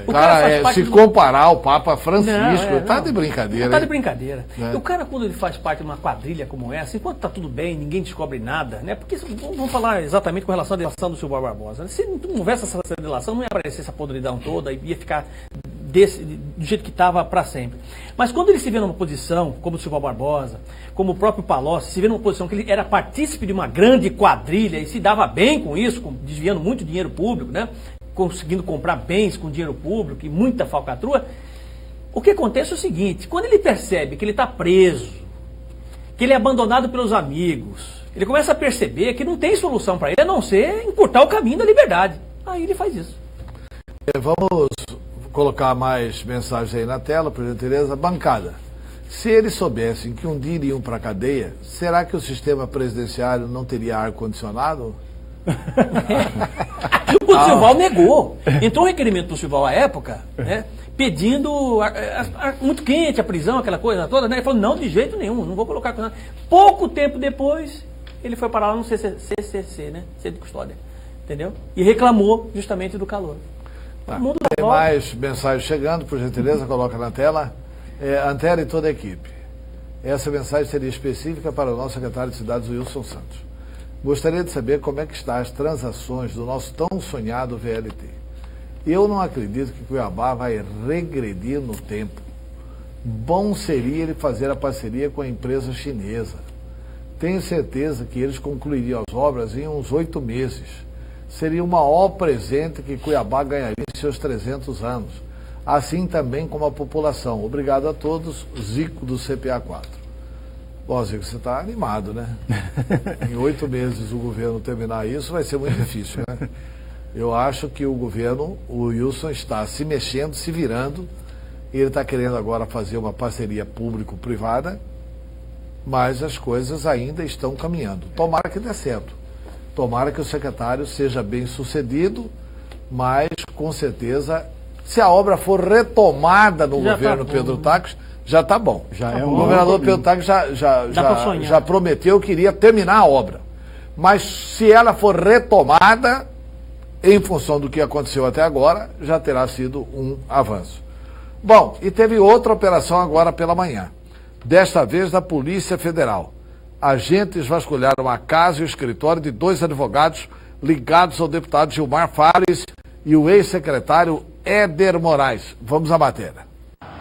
O cara, se comparar ao Papa Francisco, tá de brincadeira. Tá de brincadeira. É. O cara, quando ele faz parte de uma quadrilha como essa, enquanto tá tudo bem, ninguém descobre nada, né? Porque vamos falar exatamente com relação à delação do Silval Barbosa. Se não houvesse essa delação, não ia aparecer essa podridão toda, ia ficar do jeito que estava para sempre. Mas quando ele se vê numa posição, como o Silval Barbosa, como o próprio Palocci, se vê numa posição que ele era partícipe de uma grande quadrilha e se dava bem com isso, desviando muito dinheiro público, né? Conseguindo comprar bens com dinheiro público e muita falcatrua, o que acontece é o seguinte: quando ele percebe que ele está preso, que ele é abandonado pelos amigos, ele começa a perceber que não tem solução para ele a não ser encurtar o caminho da liberdade. Aí ele faz isso. Vamos colocar mais mensagens aí na tela, por gentileza. Bancada, se eles soubessem que um dia iriam para a cadeia, será que o sistema presidenciário não teria ar-condicionado? O Silval negou. Entrou um requerimento do Silval à época, né, pedindo muito quente a prisão, aquela coisa toda, né? Ele falou, não, de jeito nenhum, não vou colocar. Pouco tempo depois, ele foi parar lá no CCC, né? Centro de Custódia. Entendeu? E reclamou justamente do calor. Tem mais mensagens chegando, por gentileza, coloca na tela. Antero e toda a equipe. Essa mensagem seria específica para o nosso secretário de Cidades, Wilson Santos. Gostaria de saber como é que estão as transações do nosso tão sonhado VLT. Eu não acredito que Cuiabá vai regredir no tempo. Bom seria ele fazer a parceria com a empresa chinesa. Tenho certeza que eles concluiriam as obras em uns 8 meses. Seria o maior presente que Cuiabá ganharia em seus 300 anos. assim também como a população. Obrigado a todos, Zico do CPA4. Bom, Zico, você está animado, né? Em 8 meses o governo terminar isso vai ser muito difícil, né? Eu acho que o governo, o Wilson, está se mexendo, se virando. Ele está querendo agora fazer uma parceria público-privada, mas as coisas ainda estão caminhando. Tomara que dê certo. Tomara que o secretário seja bem sucedido, mas com certeza, se a obra for retomada no governo Pedro Taques, já está bom. O governador Pedro Taques já prometeu que iria terminar a obra. Mas se ela for retomada, em função do que aconteceu até agora, já terá sido um avanço. Bom, e teve outra operação agora pela manhã. Desta vez da Polícia Federal. Agentes vasculharam a casa e o escritório de 2 advogados ligados ao deputado Gilmar Fares e o ex-secretário Éder Moraes. Vamos à matéria.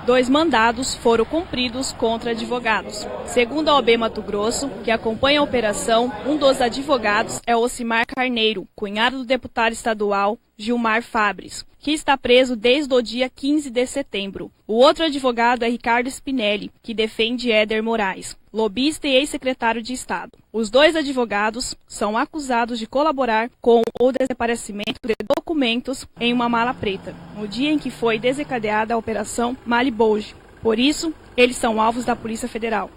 2 mandados foram cumpridos contra advogados. Segundo a OAB Mato Grosso, que acompanha a operação, um dos advogados é Ocimar Carneiro, cunhado do deputado estadual Gilmar Fares, que está preso desde o dia 15 de setembro. O outro advogado é Ricardo Spinelli, que defende Éder Moraes, lobista e ex-secretário de Estado. Os 2 advogados são acusados de colaborar com o desaparecimento de documentos em uma mala preta, no dia em que foi desencadeada a Operação Maliboge. Por isso, eles são alvos da Polícia Federal.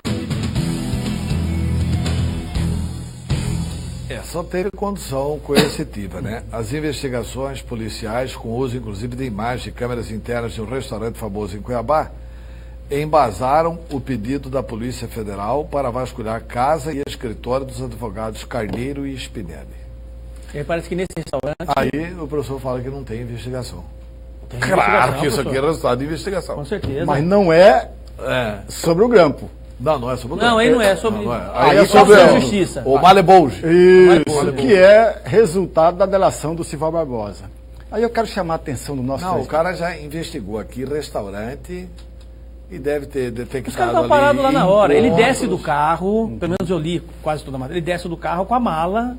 Só teve condução coercitiva, né? As investigações policiais, com uso inclusive de imagens de câmeras internas de um restaurante famoso em Cuiabá, embasaram o pedido da Polícia Federal para vasculhar casa e escritório dos advogados Carneiro e Spinelli. E parece que nesse restaurante... Aí o professor fala que não tem investigação. Tem claro que isso professor. aqui é resultado de investigação. Com certeza. Mas não é sobre o grampo. Não é sobre o Não, aí não é sobre... Aí é sobre a justiça. O Maliboge. Isso, que é resultado da delação do Sival Barbosa. Aí eu quero chamar a atenção do nosso... Não, o cara já investigou aqui restaurante e deve ter detectado. Os caras estão parados lá na hora. Ele desce do carro, pelo menos eu li quase toda a matéria, ele desce do carro com a mala,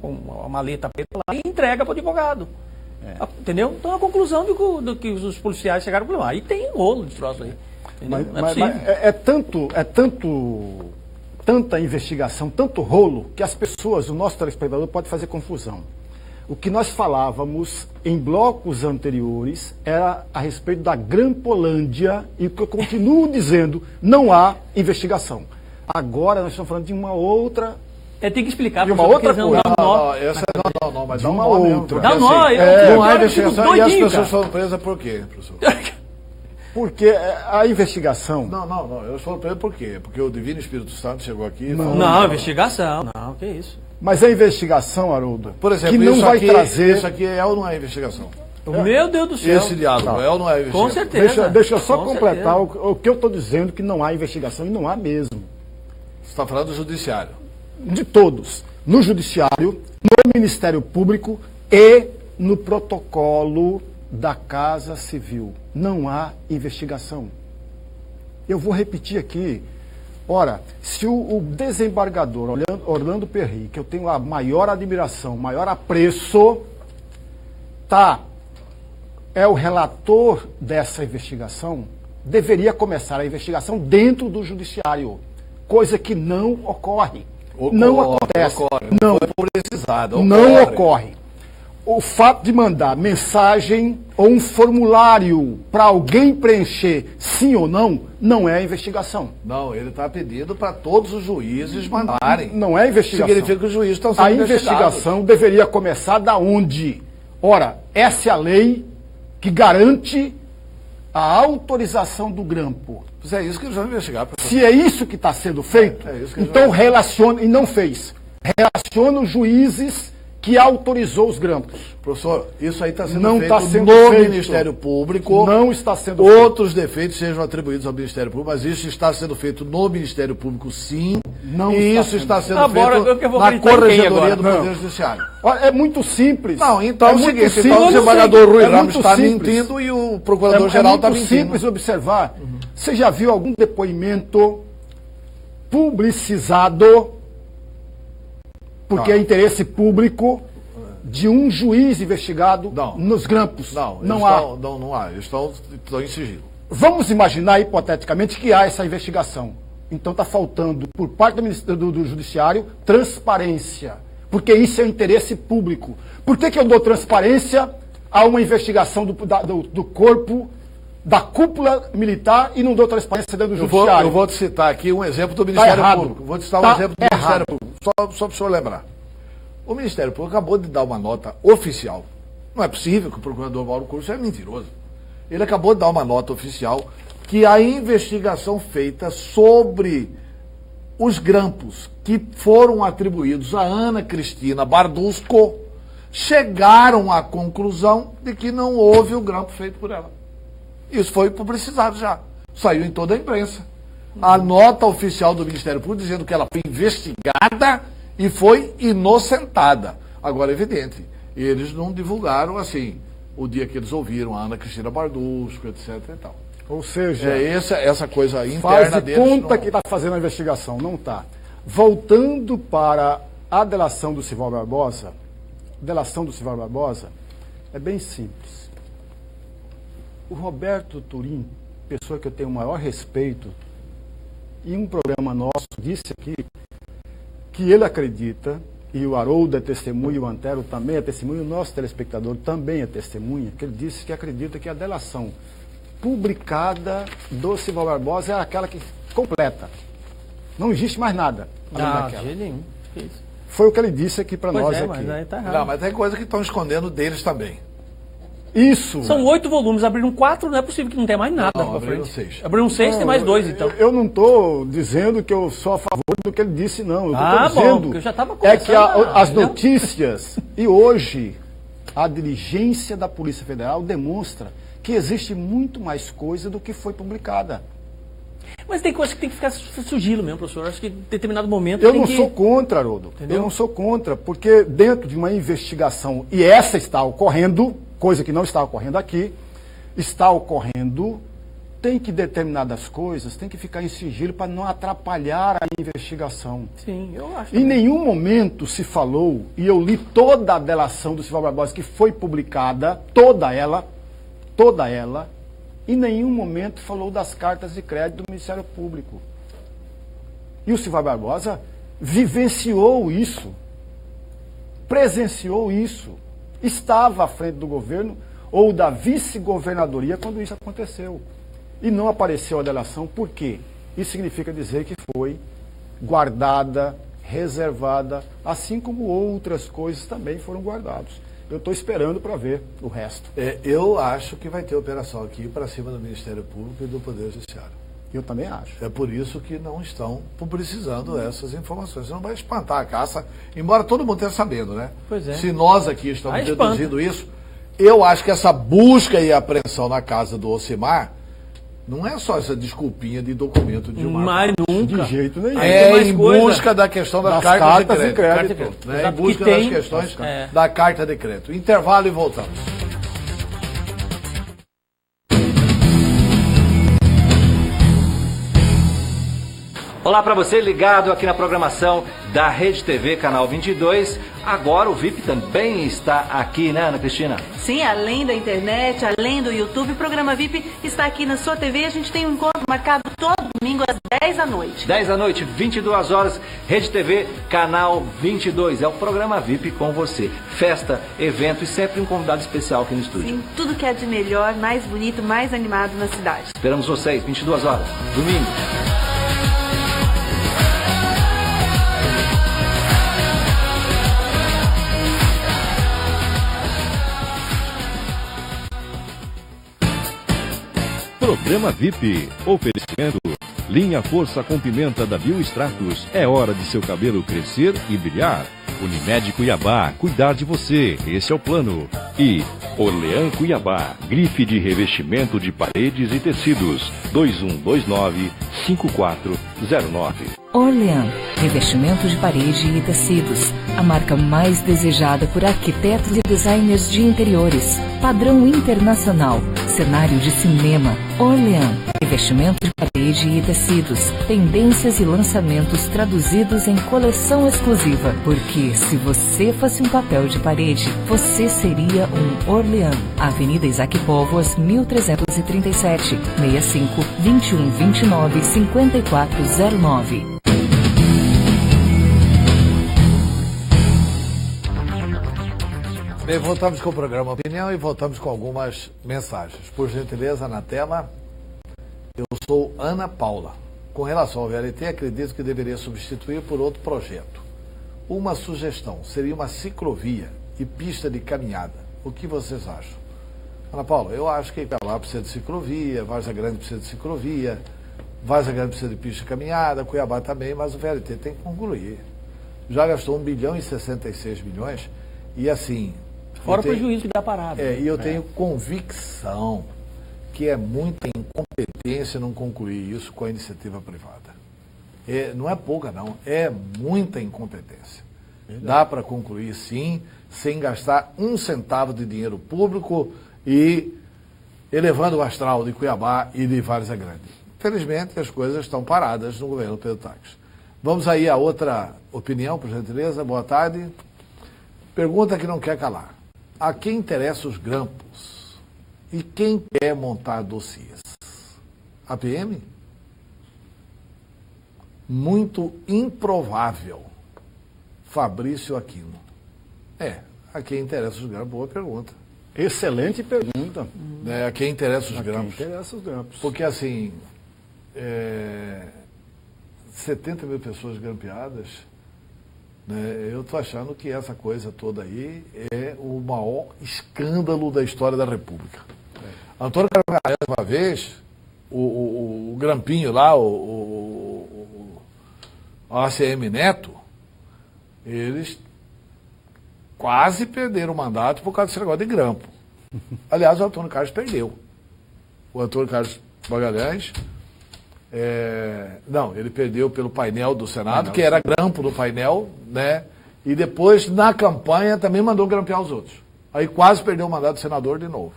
com uma maleta preta lá e entrega para o advogado. Entendeu? Então a conclusão do que os policiais chegaram para aí tem um rolo de troço aí. Mas tanta investigação, tanto rolo, que as pessoas, o nosso telespectador pode fazer confusão. O que nós falávamos em blocos anteriores era a respeito da Grampolândia e o que eu continuo dizendo, não há investigação. Agora nós estamos falando de uma outra... Tem que explicar. De uma outra coisa. Não, mas de dá um uma nó outra. Dá um nó. Não há investigação e as pessoas foram presas por quê, professor? Porque a investigação... Não, eu estou preso por quê? Porque o Divino Espírito Santo chegou aqui e falou... Não, investigação. Não, que isso. Mas a investigação, Haroldo, por exemplo, que não vai trazer... Isso aqui é ou não é investigação? Meu Deus do céu. Esse diálogo é ou não é investigação? Com certeza. Deixa eu só completar o que eu estou dizendo, que não há investigação, e não há mesmo. Você está falando do judiciário? De todos. No judiciário, no Ministério Público e no protocolo da Casa Civil. Não há investigação. Eu vou repetir aqui. Ora, se o desembargador Orlando Perry, que eu tenho a maior admiração, maior apreço, é o relator dessa investigação, deveria começar a investigação dentro do judiciário, coisa que não ocorre. Não acontece. Não foi publicizado. Não ocorre. O fato de mandar mensagem ou um formulário para alguém preencher sim ou não é investigação. Não, ele está pedindo para todos os juízes mandarem. Não é investigação. Significa que os juízes estão sendo investigados. A investigação deveria começar da onde? Ora, essa é a lei que garante a autorização do grampo. Mas é isso que eles vão investigar. Professor. Se é isso que está sendo feito, então relaciona, e não fez, relaciona os juízes que autorizou os grampos. Professor, isso aí está sendo não feito sendo no feito. Ministério Público. Não está sendo Outros defeitos sejam atribuídos ao Ministério Público, mas isso está sendo feito no Ministério Público, sim. Não e está isso está sendo agora, feito na Corregedoria do Poder Judiciário. É muito simples. Não, então é o seguinte, simples. então o desembargador Rui Ramos está simples. mentindo e o Procurador-Geral está mentindo. É muito simples observar. Você já viu algum depoimento publicizado porque é interesse público de um juiz investigado nos grampos. Não há. Eles estão em sigilo. Vamos imaginar, hipoteticamente, que há essa investigação. Então está faltando, por parte do Judiciário, transparência. Porque isso é interesse público. Por que eu dou transparência a uma investigação do corpo, da cúpula militar, e não dou transparência dentro do Judiciário? Eu vou te citar aqui um exemplo do Ministério Público. Vou te citar um exemplo do Ministério Público. Só para o senhor lembrar. O Ministério Público acabou de dar uma nota oficial. Não é possível que o procurador Mauro Curso é mentiroso. Ele acabou de dar uma nota oficial que a investigação feita sobre os grampos que foram atribuídos a Ana Cristina Bardusco chegaram à conclusão de que não houve o grampo feito por ela. Isso foi publicizado já. Saiu em toda a imprensa. A nota oficial do Ministério Público dizendo que ela foi investigada e foi inocentada. Agora, é evidente, eles não divulgaram assim o dia que eles ouviram a Ana Cristina Bardusco, etc. e tal. Ou seja, essa coisa interna faz de deles. Conta que está fazendo a investigação, não está. Voltando para a delação do Sival Barbosa, é bem simples. O Roberto Turim, pessoa que eu tenho o maior respeito, em um programa nosso disse aqui que ele acredita, e o Haroldo é testemunha, o Antero também é testemunha, o nosso telespectador também é testemunha, que ele disse que acredita que a delação publicada do Sival Barbosa é aquela que completa. Não existe mais nada além daquela. Isso. Foi o que ele disse aqui para nós aqui. Mas aí tá errado. Não, mas tem coisa que estão escondendo deles também. Isso. São 8 volumes, abriram 4, não é possível que não tenha mais nada. Não, abriram 6. Abriram 6, tem mais 2, então. Eu não estou dizendo que eu sou a favor do que ele disse, não. Eu bom, dizendo porque eu já estava é que as notícias, e hoje a diligência da Polícia Federal demonstra que existe muito mais coisa do que foi publicada. Mas tem coisa que tem que ficar sigilo mesmo, professor. Acho que em determinado momento eu não sou contra, Haroldo. Eu não sou contra, porque dentro de uma investigação, e essa está ocorrendo, coisa que não está ocorrendo aqui, está ocorrendo, tem que determinadas coisas, tem que ficar em sigilo para não atrapalhar a investigação. Sim, eu acho. Em nenhum momento se falou, e eu li toda a delação do Sival Barbosa que foi publicada, toda ela, em nenhum momento falou das cartas de crédito do Ministério Público. E o Sival Barbosa vivenciou isso, presenciou isso, estava à frente do governo ou da vice-governadoria quando isso aconteceu. E não apareceu a delação, por quê? Isso significa dizer que foi guardada, reservada, assim como outras coisas também foram guardadas. Eu estou esperando para ver o resto. Eu acho que vai ter operação aqui para cima do Ministério Público e do Poder Judiciário. Eu também acho. É por isso que não estão publicizando essas informações. Não vai espantar a caça, embora todo mundo esteja sabendo, né? Pois é. Se nós aqui estamos deduzindo isso, eu acho que essa busca e apreensão na casa do Ocimar não é só essa desculpinha de documento de uma... Mas nunca. De jeito nenhum. Em busca da questão das cartas de crédito. Né? Em busca das questões da carta de crédito. Intervalo e voltamos. Olá para você ligado aqui na programação da Rede TV, Canal 22. Agora o VIP também está aqui, né, Ana Cristina? Sim, além da internet, além do YouTube, o programa VIP está aqui na sua TV. A gente tem um encontro marcado todo domingo às 10 da noite. 10 da noite, 22 horas, Rede TV, Canal 22. É o programa VIP com você. Festa, evento e sempre um convidado especial aqui no estúdio. Sim, tudo que é de melhor, mais bonito, mais animado na cidade. Esperamos vocês, 22 horas, domingo. Programa VIP. Oferecimento. Linha Força com Pimenta da Biostratos. É hora de seu cabelo crescer e brilhar. Unimed Cuiabá. Cuidar de você. Esse é o plano. E Orlean Cuiabá. Grife de revestimento de paredes e tecidos. 2129-5409. Orlean. Revestimento de parede e tecidos. A marca mais desejada por arquitetos e designers de interiores. Padrão internacional. cenário de cinema. Orleans, revestimento de parede e tecidos, tendências e lançamentos traduzidos em coleção exclusiva. Porque se você fosse um papel de parede, você seria um Orleans. Avenida Isaac Póvoas, 1337, 65 21 29 5409. Bem, voltamos com o programa Opinião e voltamos com algumas mensagens. Por gentileza, na tela, eu sou Ana Paula. Com relação ao VLT, acredito que deveria substituir por outro projeto. Uma sugestão seria uma ciclovia e pista de caminhada. O que vocês acham? Ana Paula, eu acho que Cuiabá precisa de ciclovia, Várzea Grande precisa de ciclovia, Várzea Grande precisa de pista de caminhada, Cuiabá também, mas o VLT tem que concluir. Já gastou 1 bilhão e 66 milhões e assim... Fora o prejuízo que dá parada. E eu tenho convicção que é muita incompetência não concluir isso com a iniciativa privada. Não é pouca, não. É muita incompetência. Verdade. Dá para concluir, sim, sem gastar um centavo de dinheiro público e elevando o astral de Cuiabá e de Várzea Grande. Infelizmente, as coisas estão paradas no governo Pedro Taques. Vamos aí a outra opinião, por gentileza. Boa tarde. Pergunta que não quer calar. A quem interessa os grampos? E quem quer montar dossiês? A PM? Muito improvável. Fabrício Aquino. A quem interessa os grampos? Boa pergunta. Excelente pergunta. A quem interessa os grampos? Quem interessa os grampos. Porque assim, 70 mil pessoas grampeadas... Eu estou achando que essa coisa toda aí é o maior escândalo da história da República. Antônio Carvalho, uma vez, o grampinho lá, o ACM Neto, eles quase perderam o mandato por causa desse negócio de grampo. Aliás, o Antônio Carlos perdeu. O Antônio Carlos Magalhães... não, ele perdeu pelo painel do Senado, que era grampo no painel, né? E depois, na campanha, também mandou grampear os outros. Aí quase perdeu o mandato de senador de novo.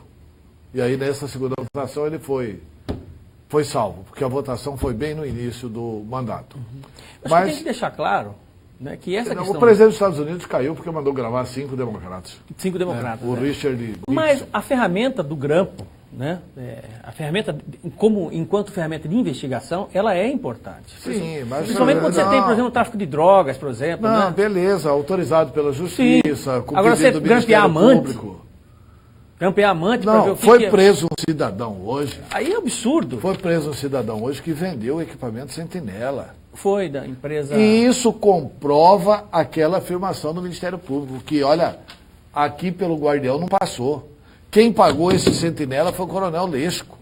E aí, nessa segunda votação, ele foi salvo, porque a votação foi bem no início do mandato. Mas tem que deixar claro, né, que essa questão... O presidente dos Estados Unidos caiu porque mandou gravar 5 democratas. 5 democratas. O Richard Nixon. Mas a ferramenta do grampo, né? A ferramenta, enquanto ferramenta de investigação, ela é importante. Sim, mas... Principalmente quando você tem, por exemplo, o tráfico de drogas, por exemplo. Não, né? Beleza, autorizado pela Justiça, com agora você do grampear amante, Público. Grampear amante... Não, ver o que foi que preso um cidadão hoje. Aí é absurdo. Foi preso um cidadão hoje que vendeu o equipamento Sentinela. Foi da empresa... E isso comprova aquela afirmação do Ministério Público, que, olha, aqui pelo Guardião não passou. Quem pagou esse Sentinela foi o Coronel Lesco.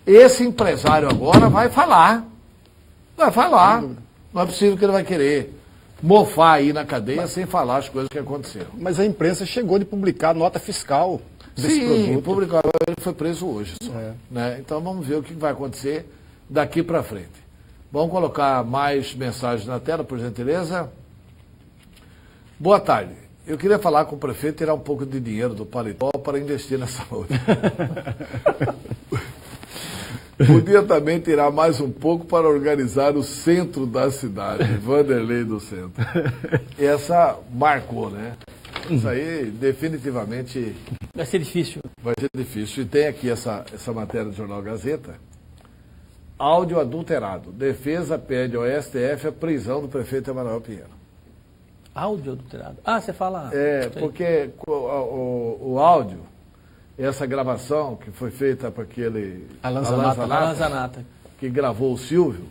Esse empresário agora vai falar. Vai falar. Não é possível que ele vai querer mofar aí na cadeia sem falar as coisas que aconteceram. Mas a imprensa chegou de publicar nota fiscal desse Sim, produto. publicou, ele foi preso hoje. Só, né? Então vamos ver o que vai acontecer daqui para frente. Vamos colocar mais mensagens na tela, por gentileza. Boa tarde. Eu queria falar com o prefeito e tirar um pouco de dinheiro do paletó para investir na saúde. Podia também tirar mais um pouco para organizar o centro da cidade, Vanderlei do Centro. Essa marcou, né? Isso aí definitivamente... Vai ser difícil. Vai ser difícil. E tem aqui essa matéria do Jornal Gazeta. Áudio adulterado. Defesa pede ao STF a prisão do prefeito Emanuel Pinheiro. Áudio adulterado? Ah, você fala... porque o áudio, essa gravação que foi feita para aquele... Alan Zanata, que gravou o Silvio,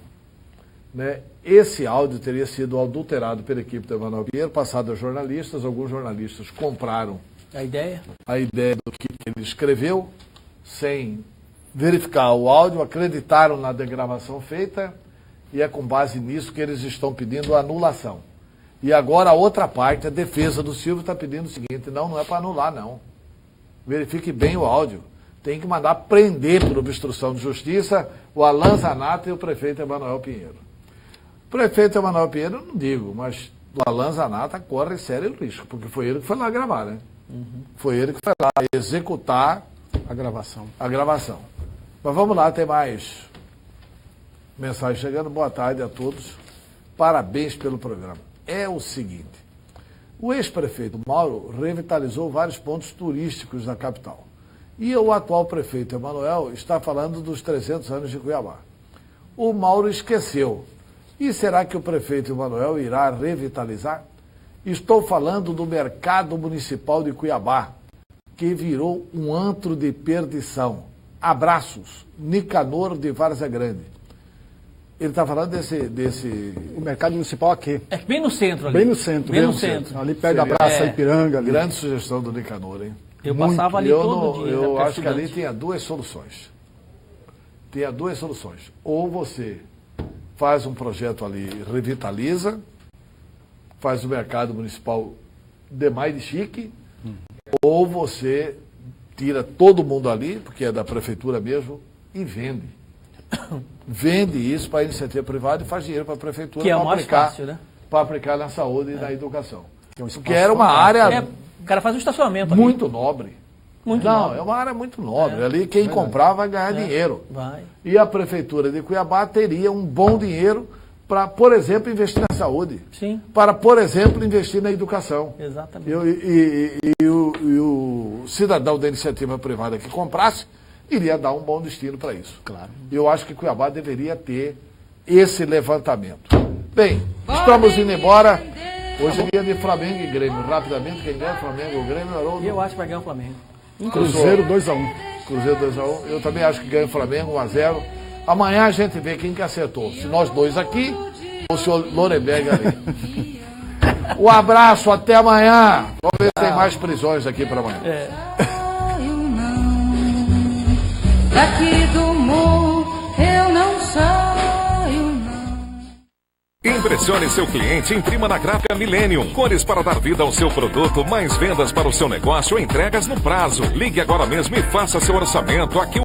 né? Esse áudio teria sido adulterado pela equipe do Emanuel Pinheiro, passado a jornalistas. Alguns jornalistas compraram a ideia do que ele escreveu, sem verificar o áudio, acreditaram na gravação feita, e é com base nisso que eles estão pedindo a anulação. E agora a outra parte, a defesa do Silvio, está pedindo o seguinte: não é para anular, não. Verifique bem o áudio. Tem que mandar prender por obstrução de justiça o Alan Zanata e o prefeito Emanuel Pinheiro. O prefeito Emanuel Pinheiro, eu não digo, mas o Alan Zanata corre sério risco, porque foi ele que foi lá gravar, né? Foi ele que foi lá executar A gravação. A gravação. Mas vamos lá, tem mais mensagem chegando. Boa tarde a todos. Parabéns pelo programa. É o seguinte, o ex-prefeito Mauro revitalizou vários pontos turísticos da capital. E o atual prefeito Emanuel está falando dos 300 anos de Cuiabá. O Mauro esqueceu. E será que o prefeito Emanuel irá revitalizar? Estou falando do mercado municipal de Cuiabá, que virou um antro de perdição. Abraços, Nicanor de Várzea Grande. Ele está falando desse... O mercado municipal aqui. É bem no centro ali. Bem no centro. Bem no centro. Ali perto da Praça Ipiranga. Ali. Grande sugestão do Nicanor, hein? Eu passava ali todo dia. Eu acho que ali tinha duas soluções. Ou você faz um projeto ali, revitaliza, faz o mercado municipal demais de chique, ou você tira todo mundo ali, porque é da prefeitura mesmo, e vende. Vende isso para a iniciativa privada e faz dinheiro para a prefeitura. Que é o mais fácil, né? Para aplicar na saúde e na educação. Porque era uma área... o cara faz um estacionamento ali. Muito nobre. Nobre. É uma área muito nobre. Ali quem comprar vai ganhar dinheiro. Vai. E a prefeitura de Cuiabá teria um bom dinheiro para, por exemplo, investir na saúde. Sim. Para, por exemplo, investir na educação. Exatamente. E o cidadão da iniciativa privada que comprasse iria dar um bom destino para isso. Claro. Eu acho que Cuiabá deveria ter esse levantamento. Bem, estamos indo embora. Hoje é dia de Flamengo e Grêmio. Rapidamente, quem ganha Flamengo ou Grêmio, Haroldo? Eu acho que vai ganhar o Flamengo. Cruzeiro 2-1. Cruzeiro 2-1. Eu também acho que ganha o Flamengo 1-0. Amanhã a gente vê quem que acertou. Se nós dois aqui ou se o Lorenberg ali. Um abraço, até amanhã. Vamos ver se tem mais prisões aqui para amanhã. Daqui do morro eu não saio, não. Impressione seu cliente, imprima na Gráfica Millennium. Cores para dar vida ao seu produto, mais vendas para o seu negócio, entregas no prazo. Ligue agora mesmo e faça seu orçamento. Aqui